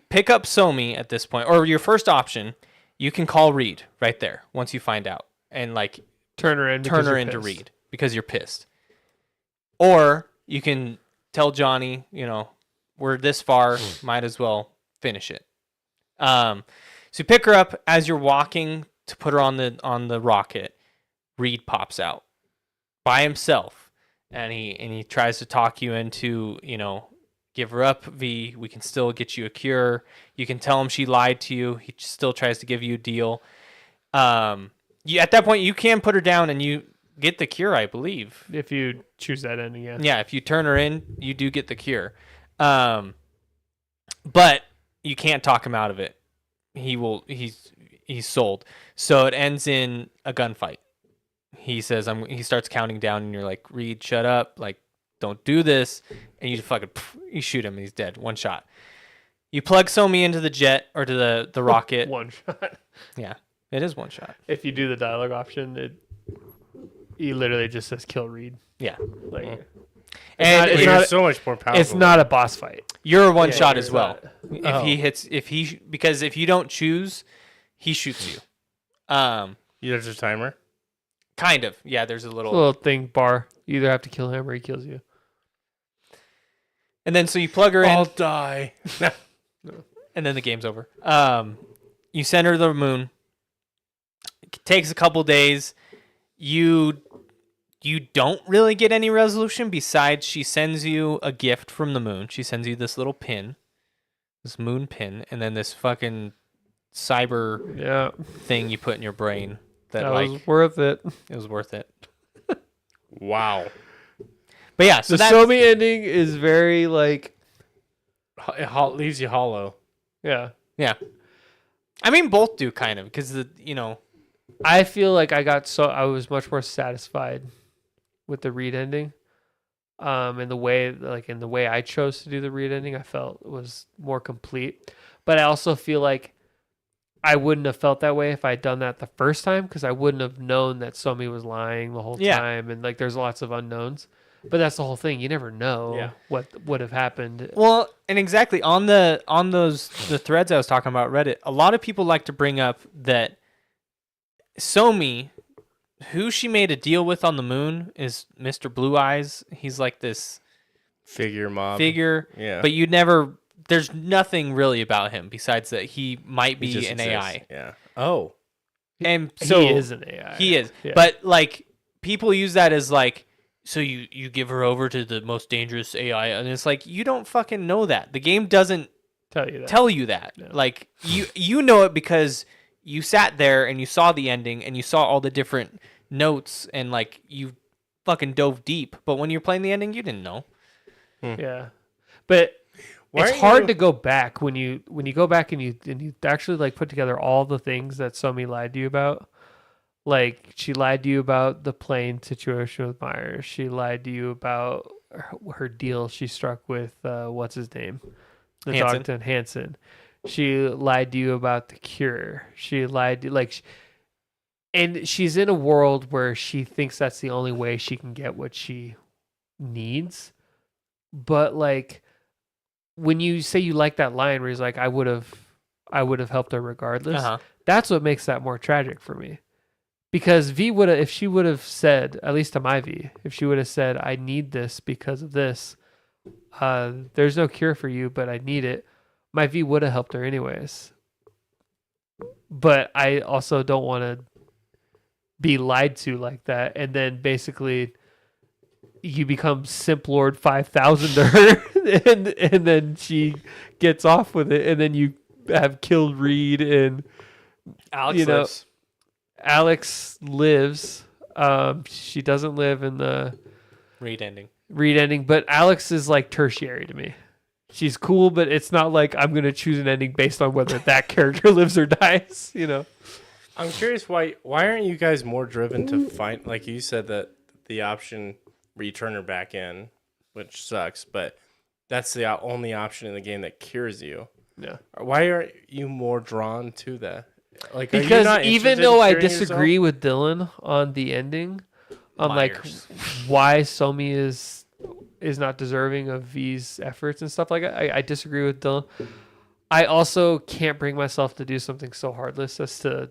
pick up Somi at this point, or your first option, you can call Reed right there once you find out, and like Turn her into Reed because you're pissed. Or you can tell Johnny, you know, we're this far, might as well finish it. So you pick her up as you're walking to put her on the rocket. Reed pops out by himself, and he tries to talk you into, you know, give her up, V. We can still get you a cure. You can tell him she lied to you. He still tries to give you a deal. At that point, you can put her down and you get the cure, I believe. If you choose that ending, yeah. Yeah, if you turn her in, you do get the cure. But you can't talk him out of it. He's sold. So it ends in a gunfight. He says, he starts counting down, and you're like, Reed, shut up. Like, don't do this. And you you shoot him, and he's dead. One shot. You plug Somi into the jet, or to the rocket. One shot. Yeah, it is one shot. If you do the dialogue option, he literally just says kill Reed. Yeah. Like, And it's You're not- so much more powerful. it's not a boss fight. you're a one Yeah, shot you're as well. not- Because if you don't choose, he shoots you. There's a timer. Kind of. Yeah, there's a little. Little thing bar. You either have to kill him or he kills you. And then so you plug her in. I'll die. And then the game's over. You send her to the moon. It takes a couple days. You don't really get any resolution besides she sends you a gift from the moon. She sends you this little pin, this moon pin, and then this fucking cyber Yeah. thing you put in your brain that That like was worth it. it was worth it. Wow. But yeah, so The that's Somi ending is very like, It leaves you hollow. yeah. yeah. I mean, both do kind of because I feel like I was much more satisfied with the Reed ending. In the way I chose to do the Reed ending, I felt was more complete. But I also feel like I wouldn't have felt that way if I'd done that the first time, because I wouldn't have known that Somi was lying the whole Yeah. time, and like there's lots of unknowns. But that's the whole thing. You never know Yeah. what would have happened. Well, and exactly on the threads I was talking about Reddit, a lot of people like to bring up that Somi, who she made a deal with on the moon, is Mr. Blue Eyes. He's like this Figure mob. figure, Yeah. but there's nothing really about him besides that he might He be just an exists. AI. Yeah. Oh. And so He is an AI. He is. Yeah. But like people use that as like, so you give her over to the most dangerous AI, and it's like, you don't fucking know that. The game doesn't tell you that. tell you that. No. Like you know it because you sat there and you saw the ending and you saw all the different notes and like you fucking dove deep. But when you're playing the ending, you didn't know. Yeah, but Why it's aren't hard you- to go back when you go back and you actually like put together all the things that Somi lied to you about. Like she lied to you about the plane situation with Myers. She lied to you about her deal she struck with what's his name, the Hansen. Dogton Hansen. She lied to you about the cure. She lied to and she's in a world where she thinks that's the only way she can get what she needs. But like when you say you like that line where he's like, I would have helped her regardless. Uh-huh. That's what makes that more tragic for me. Because V would have, if she would have said, at least to my V, if she would have said, I need this because of this, there's no cure for you, but I need it, my V would have helped her anyways. But I also don't want to be lied to like that. And then basically you become Simp Lord 5000 to her and then she gets off with it. And then you have killed Reed and Alex You know, lives. Alex lives. She doesn't live in the Reed ending. Reed ending, but Alex is like tertiary to me. She's cool, but it's not like I'm gonna choose an ending based on whether that character lives or dies. You know. I'm curious why aren't you guys more driven to find, like you said, that the option where you turn her back in, which sucks, but that's the only option in the game that cures you. Yeah. Why aren't you more drawn to that? Like, are you Because not even interested though in I curing disagree yourself? with Dylan on the ending, on Myers. like why Somi is not deserving of V's efforts and stuff like that, I disagree with Dylan. I also can't bring myself to do something so heartless as to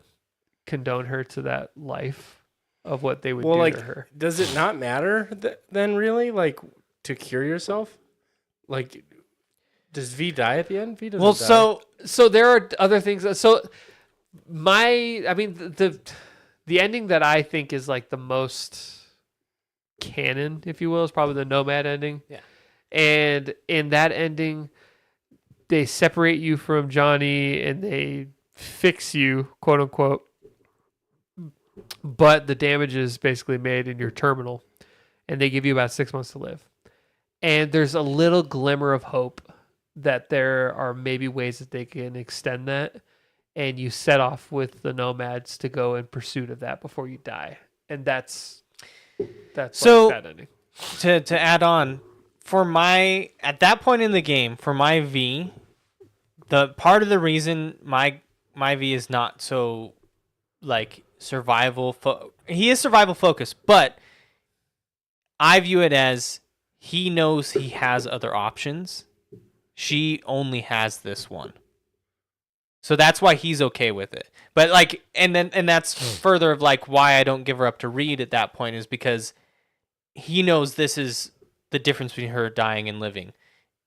condone her to that life of what they would Well, do like, to her. does it not matter then, really? Like, to cure yourself? Like, does V die at the end? V doesn't Well, die. So there are other things. So the ending that I think is like the most canon, if you will, is probably the Nomad ending. Yeah. And in that ending, they separate you from Johnny and they fix you, quote unquote. But the damage is basically made in your terminal, and they give you about 6 months to live. And there's a little glimmer of hope that there are maybe ways that they can extend that, and you set off with the nomads to go in pursuit of that before you die. And that's So- like that ending. To add on, for my at that point in the game, for my V, the part of the reason my V is not so like survival he is survival focused, but I view it as he knows he has other options. She only has this one. So that's why he's okay with it. But like and that's further of like why I don't give her up to Reed at that point is because he knows this is the difference between her dying and living.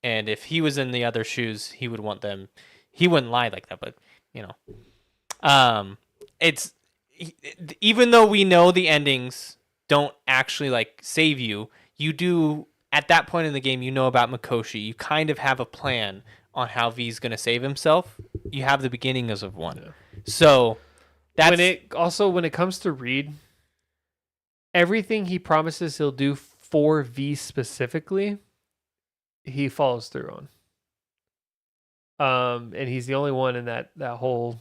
And if he was in the other shoes, he would want them. He wouldn't lie like that, but you know, it's even though we know the endings don't actually like save you, you do at that point in the game. You know about Mikoshi. You kind of have a plan on how V's going to save himself. You have the beginnings of one. Yeah. So that's when it comes to Reed, everything he promises he'll do for V specifically, he follows through on. And he's the only one in that whole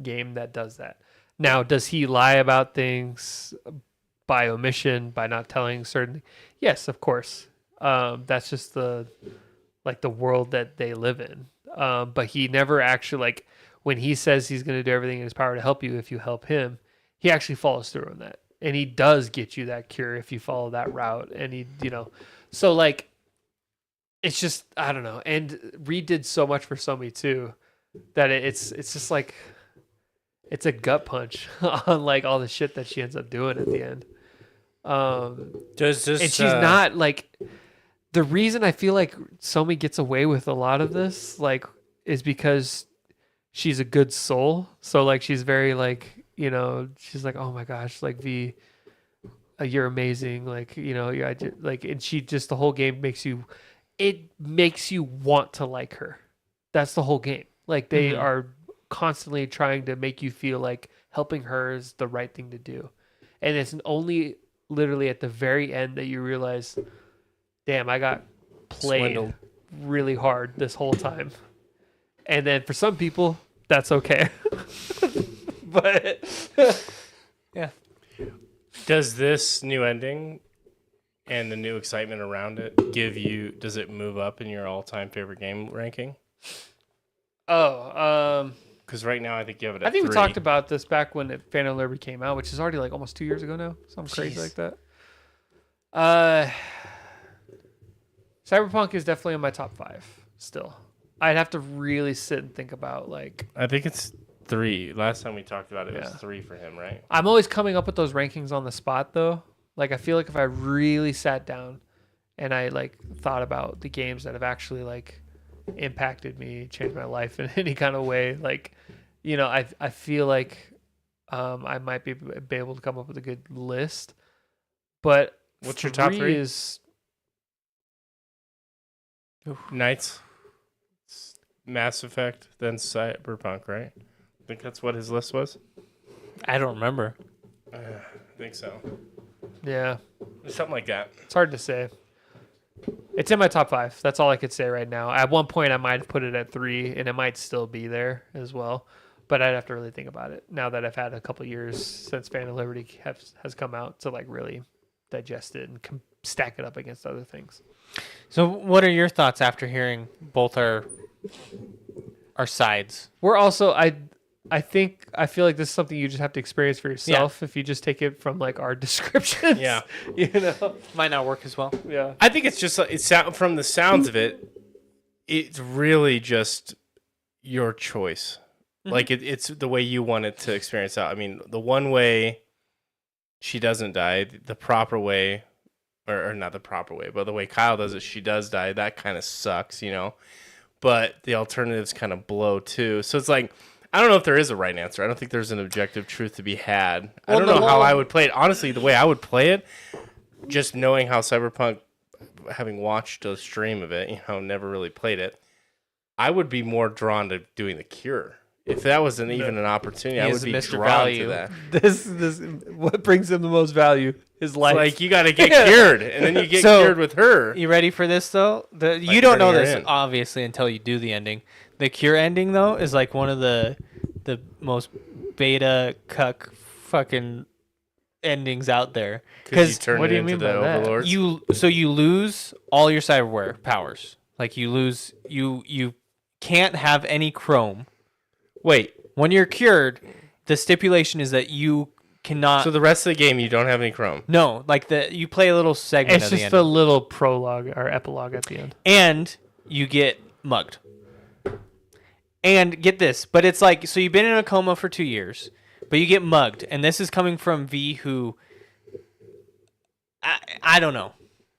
game that does that. Now, does he lie about things by omission, by not telling certain? Yes, of course. That's just the world that they live in. But he never actually, like, when he says he's going to do everything in his power to help you if you help him, he actually follows through on that. And he does get you that cure if you follow that route. And he, so like, it's just, I don't know. And Reed did so much for Somi too, that it's just like, it's a gut punch on like all the shit that she ends up doing at the end. Does this, And she's not like, the reason I feel like Somi gets away with a lot of this, like, is because she's a good soul. So like, she's very like, she's like, oh my gosh, like V, you're amazing. Like, and she just, the whole game makes you want to like her. That's the whole game. Like they are constantly trying to make you feel like helping her is the right thing to do. And it's only literally at the very end that you realize, damn, I got played Swindled. really hard this whole time. And then for some people, that's okay. But yeah. Does this new ending and the new excitement around it does it move up in your all-time favorite game ranking? Because right now I think you have it at I think 3. we talked about this back when Phantom Liberty came out, which is already like almost 2 years ago now. Something crazy like that. Cyberpunk is definitely in my top 5 still. I'd have to really sit and think about like. I think it's 3. Last time we talked about it, it was Yeah. 3 for him, right? I'm always coming up with those rankings on the spot though. Like I feel like if I really sat down and I like thought about the games that have actually like impacted me, changed my life in any kind of way, like I feel like I might be able to come up with a good list. But What's your top 3? Is Knights, Mass Effect, then Cyberpunk, right? I think that's what his list was. I don't remember. I think so. yeah, Something like that. it's hard to say. It's in my top 5. That's all I could say right now. At one point, I might have put it at 3, and it might still be there as well. But I'd have to really think about it now that I've had a couple years since Phantom Liberty has come out to like really digest it and stack it up against other things. So, what are your thoughts after hearing both our sides? We're also I feel like this is something you just have to experience for yourself if you just take it from like our descriptions. Yeah. You know. Might not work as well. Yeah. I think it's just from the sounds of it, it's really just your choice. Like it's the way you want it to experience out. I mean, the one way she doesn't die, the proper way, or not the proper way, but the way Kyle does it, she does die. That kind of sucks, you know. But the alternatives kind of blow too. So it's like, I don't know if there is a right answer. I don't think there's an objective truth to be had. I don't know how I would play it. Honestly, the way I would play it, just knowing how Cyberpunk, having watched a stream of it, you know, never really played it, I would be more drawn to doing the cure. If that wasn't even an opportunity, I would be Mr. drawn Value. to that. This what brings him the most value? His life. Like, you got to get cured, and then you get So- cured with her. You ready for this though? You don't know turning her this in. obviously until you do the ending. The cure ending though is like one of the most beta cuck fucking endings out there. Because you turn what it do you into mean the by that? overlords. You lose all your cyberware powers. Like you lose you can't have any chrome. Wait, When you're cured, the stipulation is that you cannot. so the rest of the game, you don't have any chrome. No, like you play a little segment it's of the just end, a little prologue or epilogue at the end. and you get mugged. And get this, but it's like, so you've been in a coma for 2 years, but you get mugged, and this is coming from V, who I don't know.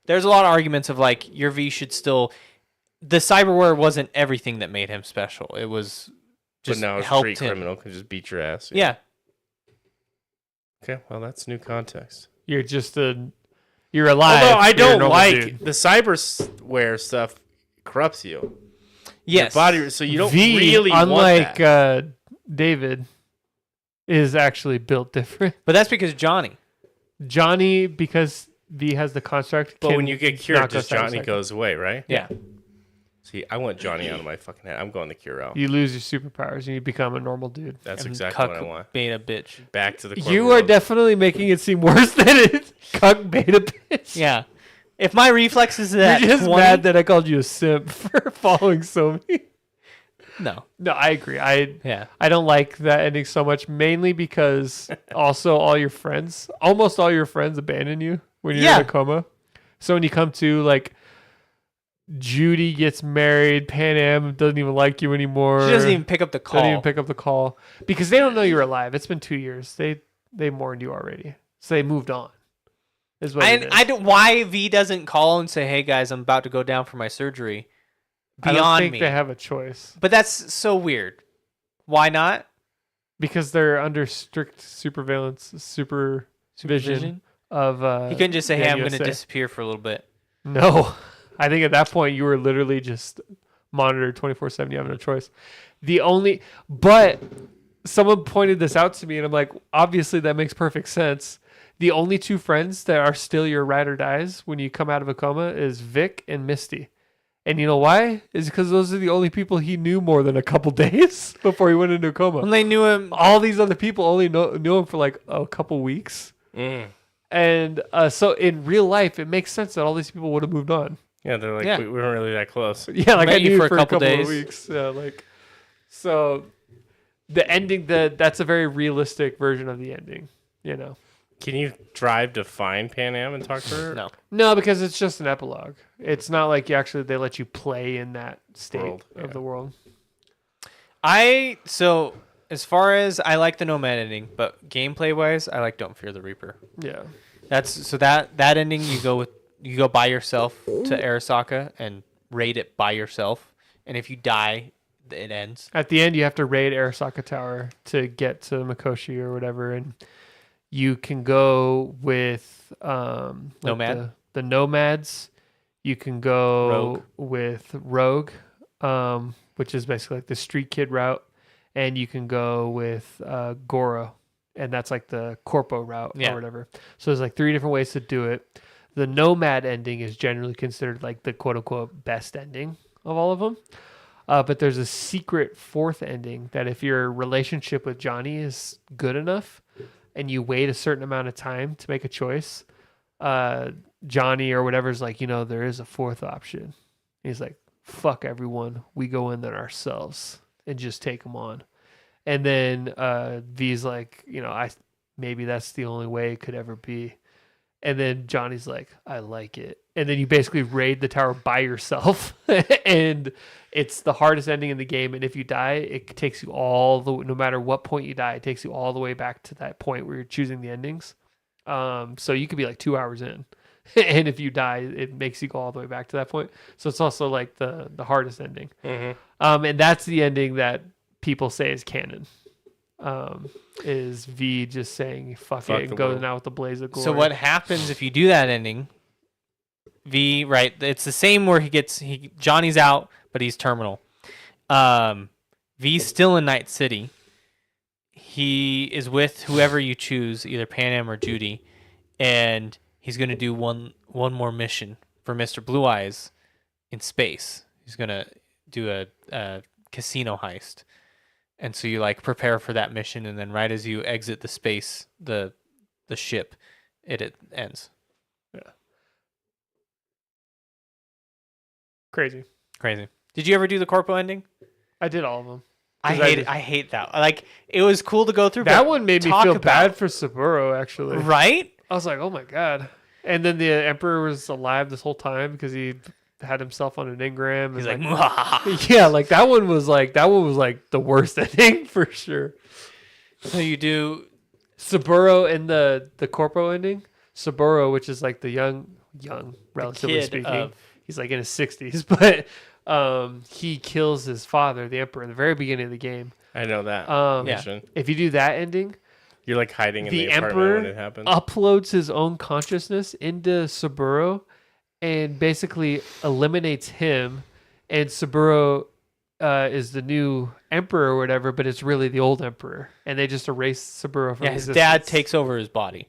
There's a lot of arguments of like your V should still. The cyberware wasn't everything that made him special. It was But just now a helped street him. criminal can just beat your ass. Yeah, Okay, well, that's new context. You're you're alive. Although I You're a don't normal like dude. the cyberware stuff corrupts you. yes. Your body, so you don't V, really unlike want that. David, is actually built different. But that's because Johnny. Johnny, because V has the construct. But can when you get cured, knock just us out Johnny second. goes away, right? Yeah. See, I want Johnny out of my fucking head. I'm going the cure out. You lose your superpowers and you become a normal dude. That's And exactly what I cuck want. Beta bitch. Back to the You corporate are world. definitely making it seem worse than it is. Cuck beta bitch. Yeah. If my reflexes You're at just 20, mad that I called you a simp for following Somi. no. No, I agree. Yeah. I don't like that ending so much, mainly because also almost all your friends abandon you when you're Yeah. in a coma. So when you come to, like, Judy gets married, Pan Am doesn't even like you anymore. She doesn't even pick up the call. Doesn't even pick up the call because they don't know you're alive. It's been 2 years. They mourned you already, so they moved on. Is what it is. I don't. Why V doesn't call and say, "Hey guys, I'm about to go down for my surgery." I Beyond don't think me. they have a choice But that's so weird. Why not? because they're under strict supervision of. He couldn't just say, "Hey, I'm going to USA. disappear for a little bit." No, I think at that point you were literally just monitored 24/7. You have no choice. But someone pointed this out to me, and I'm like, obviously that makes perfect sense. The only two friends that are still your ride or dies when you come out of a coma is Vic and Misty. And you know why? Is because those are the only people he knew more than a couple days before he went into a coma. When they knew him, All these other people only knew him for like a couple weeks. Mm. And so in real life, it makes sense that all these people would have moved on. Yeah, they're like, Yeah. we weren't really that close. Yeah, like Met I you knew for a for couple of days. weeks. Yeah, like so the ending that's a very realistic version of the ending, you know. Can you drive to find Pan Am and talk to her? no. No, because it's just an epilogue. It's not like they let you play in that state World, of yeah. the world. So as far as I like the Nomad ending, but gameplay wise, I like Don't Fear the Reaper. Yeah. That ending you go by yourself to Arasaka and raid it by yourself, and if you die, it ends. At the end you have to raid Arasaka Tower to get to Mikoshi or whatever, and you can go with like Nomad? the Nomads. You can go Rogue. with Rogue, which is basically like the street kid route, and you can go with Goro, and that's like the Corpo route Yeah. or whatever. So there's like 3 different ways to do it. The Nomad ending is generally considered like the quote unquote best ending of all of them. But there's a secret fourth ending that if your relationship with Johnny is good enough and you wait a certain amount of time to make a choice, Johnny or whatever's like, there is a fourth option. He's like, fuck everyone. We go in there ourselves and just take them on. And then V's like, maybe that's the only way it could ever be. And then Johnny's like, I like it. And then you basically raid the tower by yourself. And it's the hardest ending in the game. And if you die, it takes you no matter what point you die, it takes you all the way back to that point where you're choosing the endings. So you could be like 2 hours in. And if you die, it makes you go all the way back to that point. So it's also like the hardest ending. Mm-hmm. And that's the ending that people say is canon. Is V just saying fuck it and goes out with the blaze of glory. So what happens if you do that ending? V, right? It's the same where Johnny's out, but he's terminal. V's still in Night City. He is with whoever you choose, either Panam or Judy, and he's going to do one more mission for Mr. Blue Eyes in space. He's going to do a casino heist. And so you like prepare for that mission, and then right as you exit the space, the ship, it ends. Yeah. Crazy. Did you ever do the corpo ending? I did all of them. I hate that. Like, it was cool to go through. That but one made me feel bad for Saburo, actually. Right? I was like, oh my god. And then the Emperor was alive this whole time because he had himself on an engram. He's and like, yeah, like that one was like the worst ending for sure. So you do Saburo in the corpo ending. Saburo, which is like the young, relatively speaking. He's like in his 60s, but he kills his father, the Emperor, in the very beginning of the game. I know that mission. If you do that ending, You're like hiding in the apartment Emperor when it happens. uploads his own consciousness into Saburo and basically eliminates him, and Saburo is the new emperor or whatever, but it's really the old emperor, and they just erase Saburo from his existence. dad takes over his body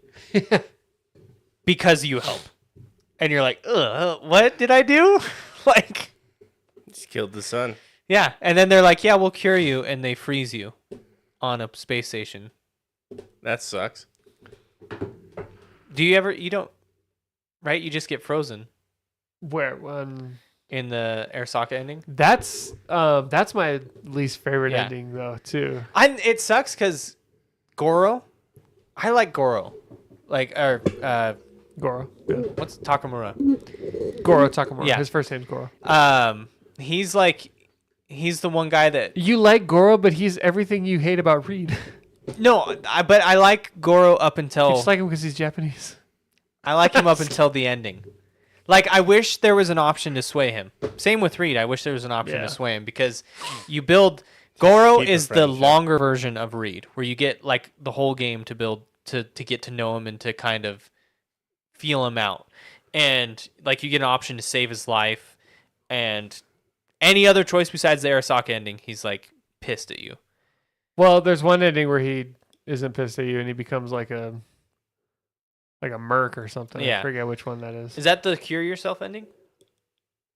because you help, and you're like, ugh, what did I do? Like, Just killed the son. yeah, and then they're like, yeah, we'll cure you, and they freeze you on a space station. That sucks. Do you ever? You don't, right? You just get frozen Where in the Arasaka ending. that's my least favorite Yeah. ending though too. It sucks because Goro. I like Goro, Goro. Yeah. what's Takamura? Goro Takamura. Yeah. His first name's Goro. He's the one guy that You like Goro, but he's everything you hate about Reed. but I like Goro up You until just like him because he's Japanese. I like him up until the ending. Like, I wish there was an option to sway him. Same with Reed. I wish there was an option Yeah. to sway him because you build. Goro Keep the is the friendship. longer version of Reed, where you get like the whole game to build to get to know him and to kind of feel him out, and like you get an option to save his life, and any other choice besides the Arasaka ending, he's like pissed at you. Well, there's one ending where he isn't pissed at you and he becomes like a merc or something. Yeah. I forget which one that is. Is that the Cure Yourself ending?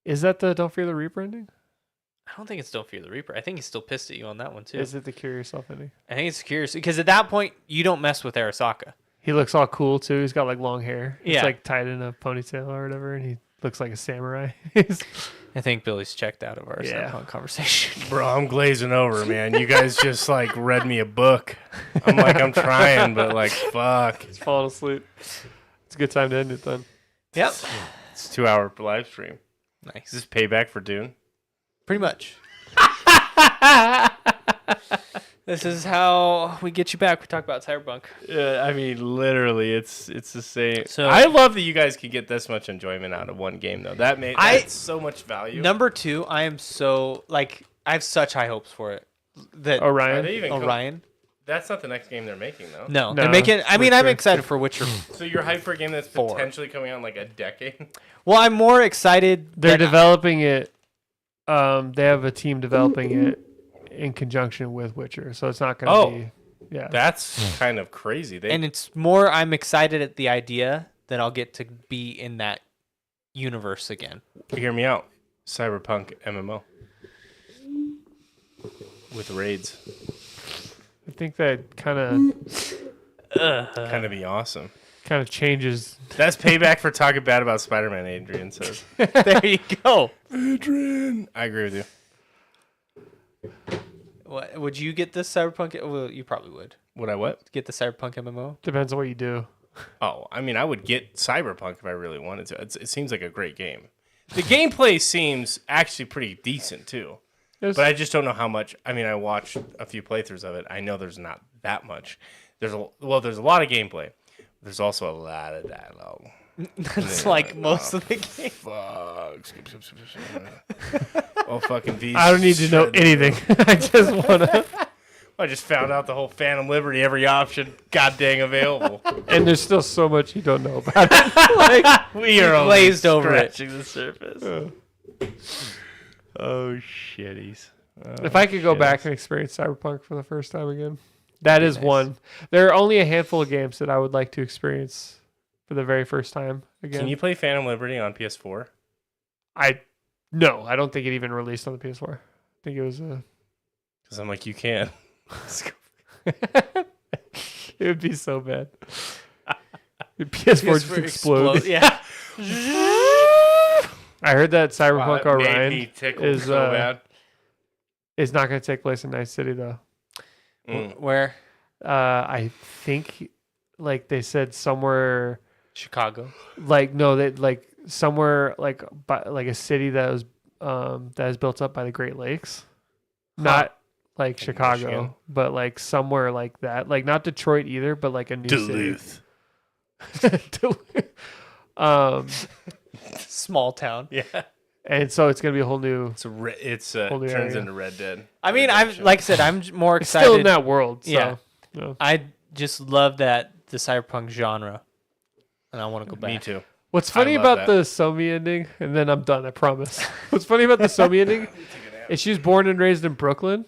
Is that the Don't Fear the Reaper ending? I don't think it's Don't Fear the Reaper. I think he's still pissed at you on that one too. Is it the Cure Yourself ending? I think it's Curious because at that point you don't mess with Arasaka. He looks all cool too. He's got like long hair. It's Yeah. like tied in a ponytail or whatever, and he looks like a samurai. I think Billy's checked out of our Yeah. Cyberpunk conversation. Bro, I'm glazing over, man. You guys just like read me a book. I'm trying, but like, fuck. He's falling asleep. It's a good time to end it then. Yep. It's a 2-hour live stream. Nice. Is this payback for Dune? Pretty much. This is how we get you back. We talk about Cyberpunk. I mean, literally, it's the same. So- I love that you guys can get this much enjoyment out of one game, though. That's so much value. Number 2, I am so like I have such high hopes for it. That Are Orion. they even Orion. That's not the next game they're making, though. No, No, they're making. I mean, I'm Witcher. excited for Witcher. So you're hyped for a game that's 4. potentially coming out in like a decade? Well, I'm more excited. They're that- developing it. They have a team developing it in conjunction with Witcher, so it's not going to be. Yeah. That's kind of crazy. and it's more. I'm excited at the idea then I'll get to be in that universe again. Hear me out. Cyberpunk MMO with raids. I think that kind Kind of be awesome. of changes. That's payback for talking bad about Spider-Man, Adrian says. There you go. Adrian. I agree with you. What, would you get the Cyberpunk? Well, you probably would Would I what? get the Cyberpunk MMO. Depends on what you do. Oh, I mean, I would get Cyberpunk if I really wanted to. It seems like a great game. The gameplay seems actually pretty decent, too. There's- But I just don't know how much. I mean, I watched a few playthroughs of it. I know there's not that much. There's a lot of gameplay. There's also a lot of dialogue. It's like most of the game. Fuck. Skip. Oh, fucking V. I don't need to know anything. I just want to. I just found out the whole Phantom Liberty, every option, goddamn available. And there's still so much you don't know about it. Like, We are only glazed over it. scratching the surface. Oh, shitties. if I could go shit. back and experience Cyberpunk for the first time again, that is one. There are only a handful of games that I would like to experience for the very first time again. Can you play Phantom Liberty on PS4? No, I don't think it even released on the PS4. I think it was a. Because I'm like, you can. It would be so bad. The PS4 just explode. Yeah. I heard that Cyberpunk Wow, that made Orion me tickle is so bad. is not going to take place in Night City though. Where? I think like they said somewhere Chicago. like no that like somewhere like by, like a city that was that is built up by the Great Lakes, not like Chicago, Michigan? but like somewhere like that, like not Detroit either, but like a new Duluth. city. Duluth. Small town. Yeah. And so it's gonna be a whole new. It's Holy turns area. into Red Dead. I mean, Redemption. I'm like I said, I'm more It's excited. still in that world. So, Yeah. yeah. I just love that the cyberpunk genre, and I want to go back. Me too. What's funny love about that. the Somi ending, and then I'm done, I promise. What's funny about the Somi ending is she was born and raised in Brooklyn.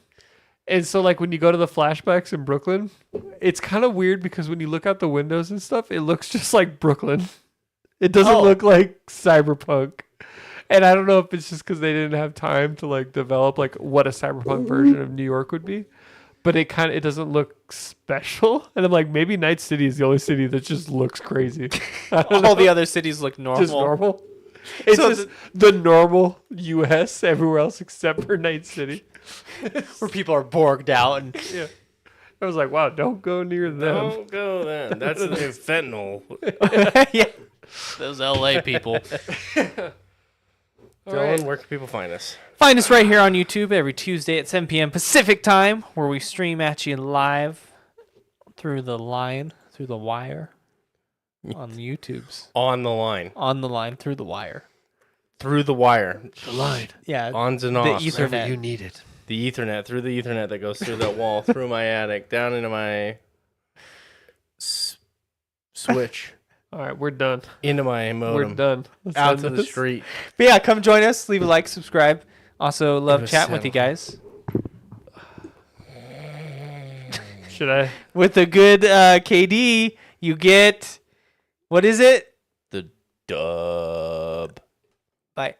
And so, like, when you go to the flashbacks in Brooklyn, it's kind of weird because when you look out the windows and stuff, it looks just like Brooklyn. It doesn't Oh. look like cyberpunk. And I don't know if it's just because they didn't have time to, like, develop, like, what a cyberpunk version of New York would be. But it doesn't look special. And I'm like, maybe Night City is the only city that just looks crazy. I don't know. All the other cities look normal. Just normal. It's So just the normal U.S. everywhere else except for Night City. where people are borged out and Yeah, I was like, wow, don't go near them. Don't go there. That's the new fentanyl. yeah, those LA people. All Dylan, right. where can people find us? Find us right here on YouTube every Tuesday at 7 p.m. Pacific time, where we stream at you live through the wire on the YouTube's On the line. on the line through the wire. Through the wire. The line. Yeah, Ons and the offs. Ethernet. need it. The Ethernet. Through the Ethernet that goes through that wall, through my attic, down into my switch, All right, we're done. into my modem, We're done. Let's out end to the this. street. But yeah, come join us. Leave a like, subscribe. Also, love Give us chatting with you seven. guys. Should I? With a good KD, you get what is it? The dub. Bye.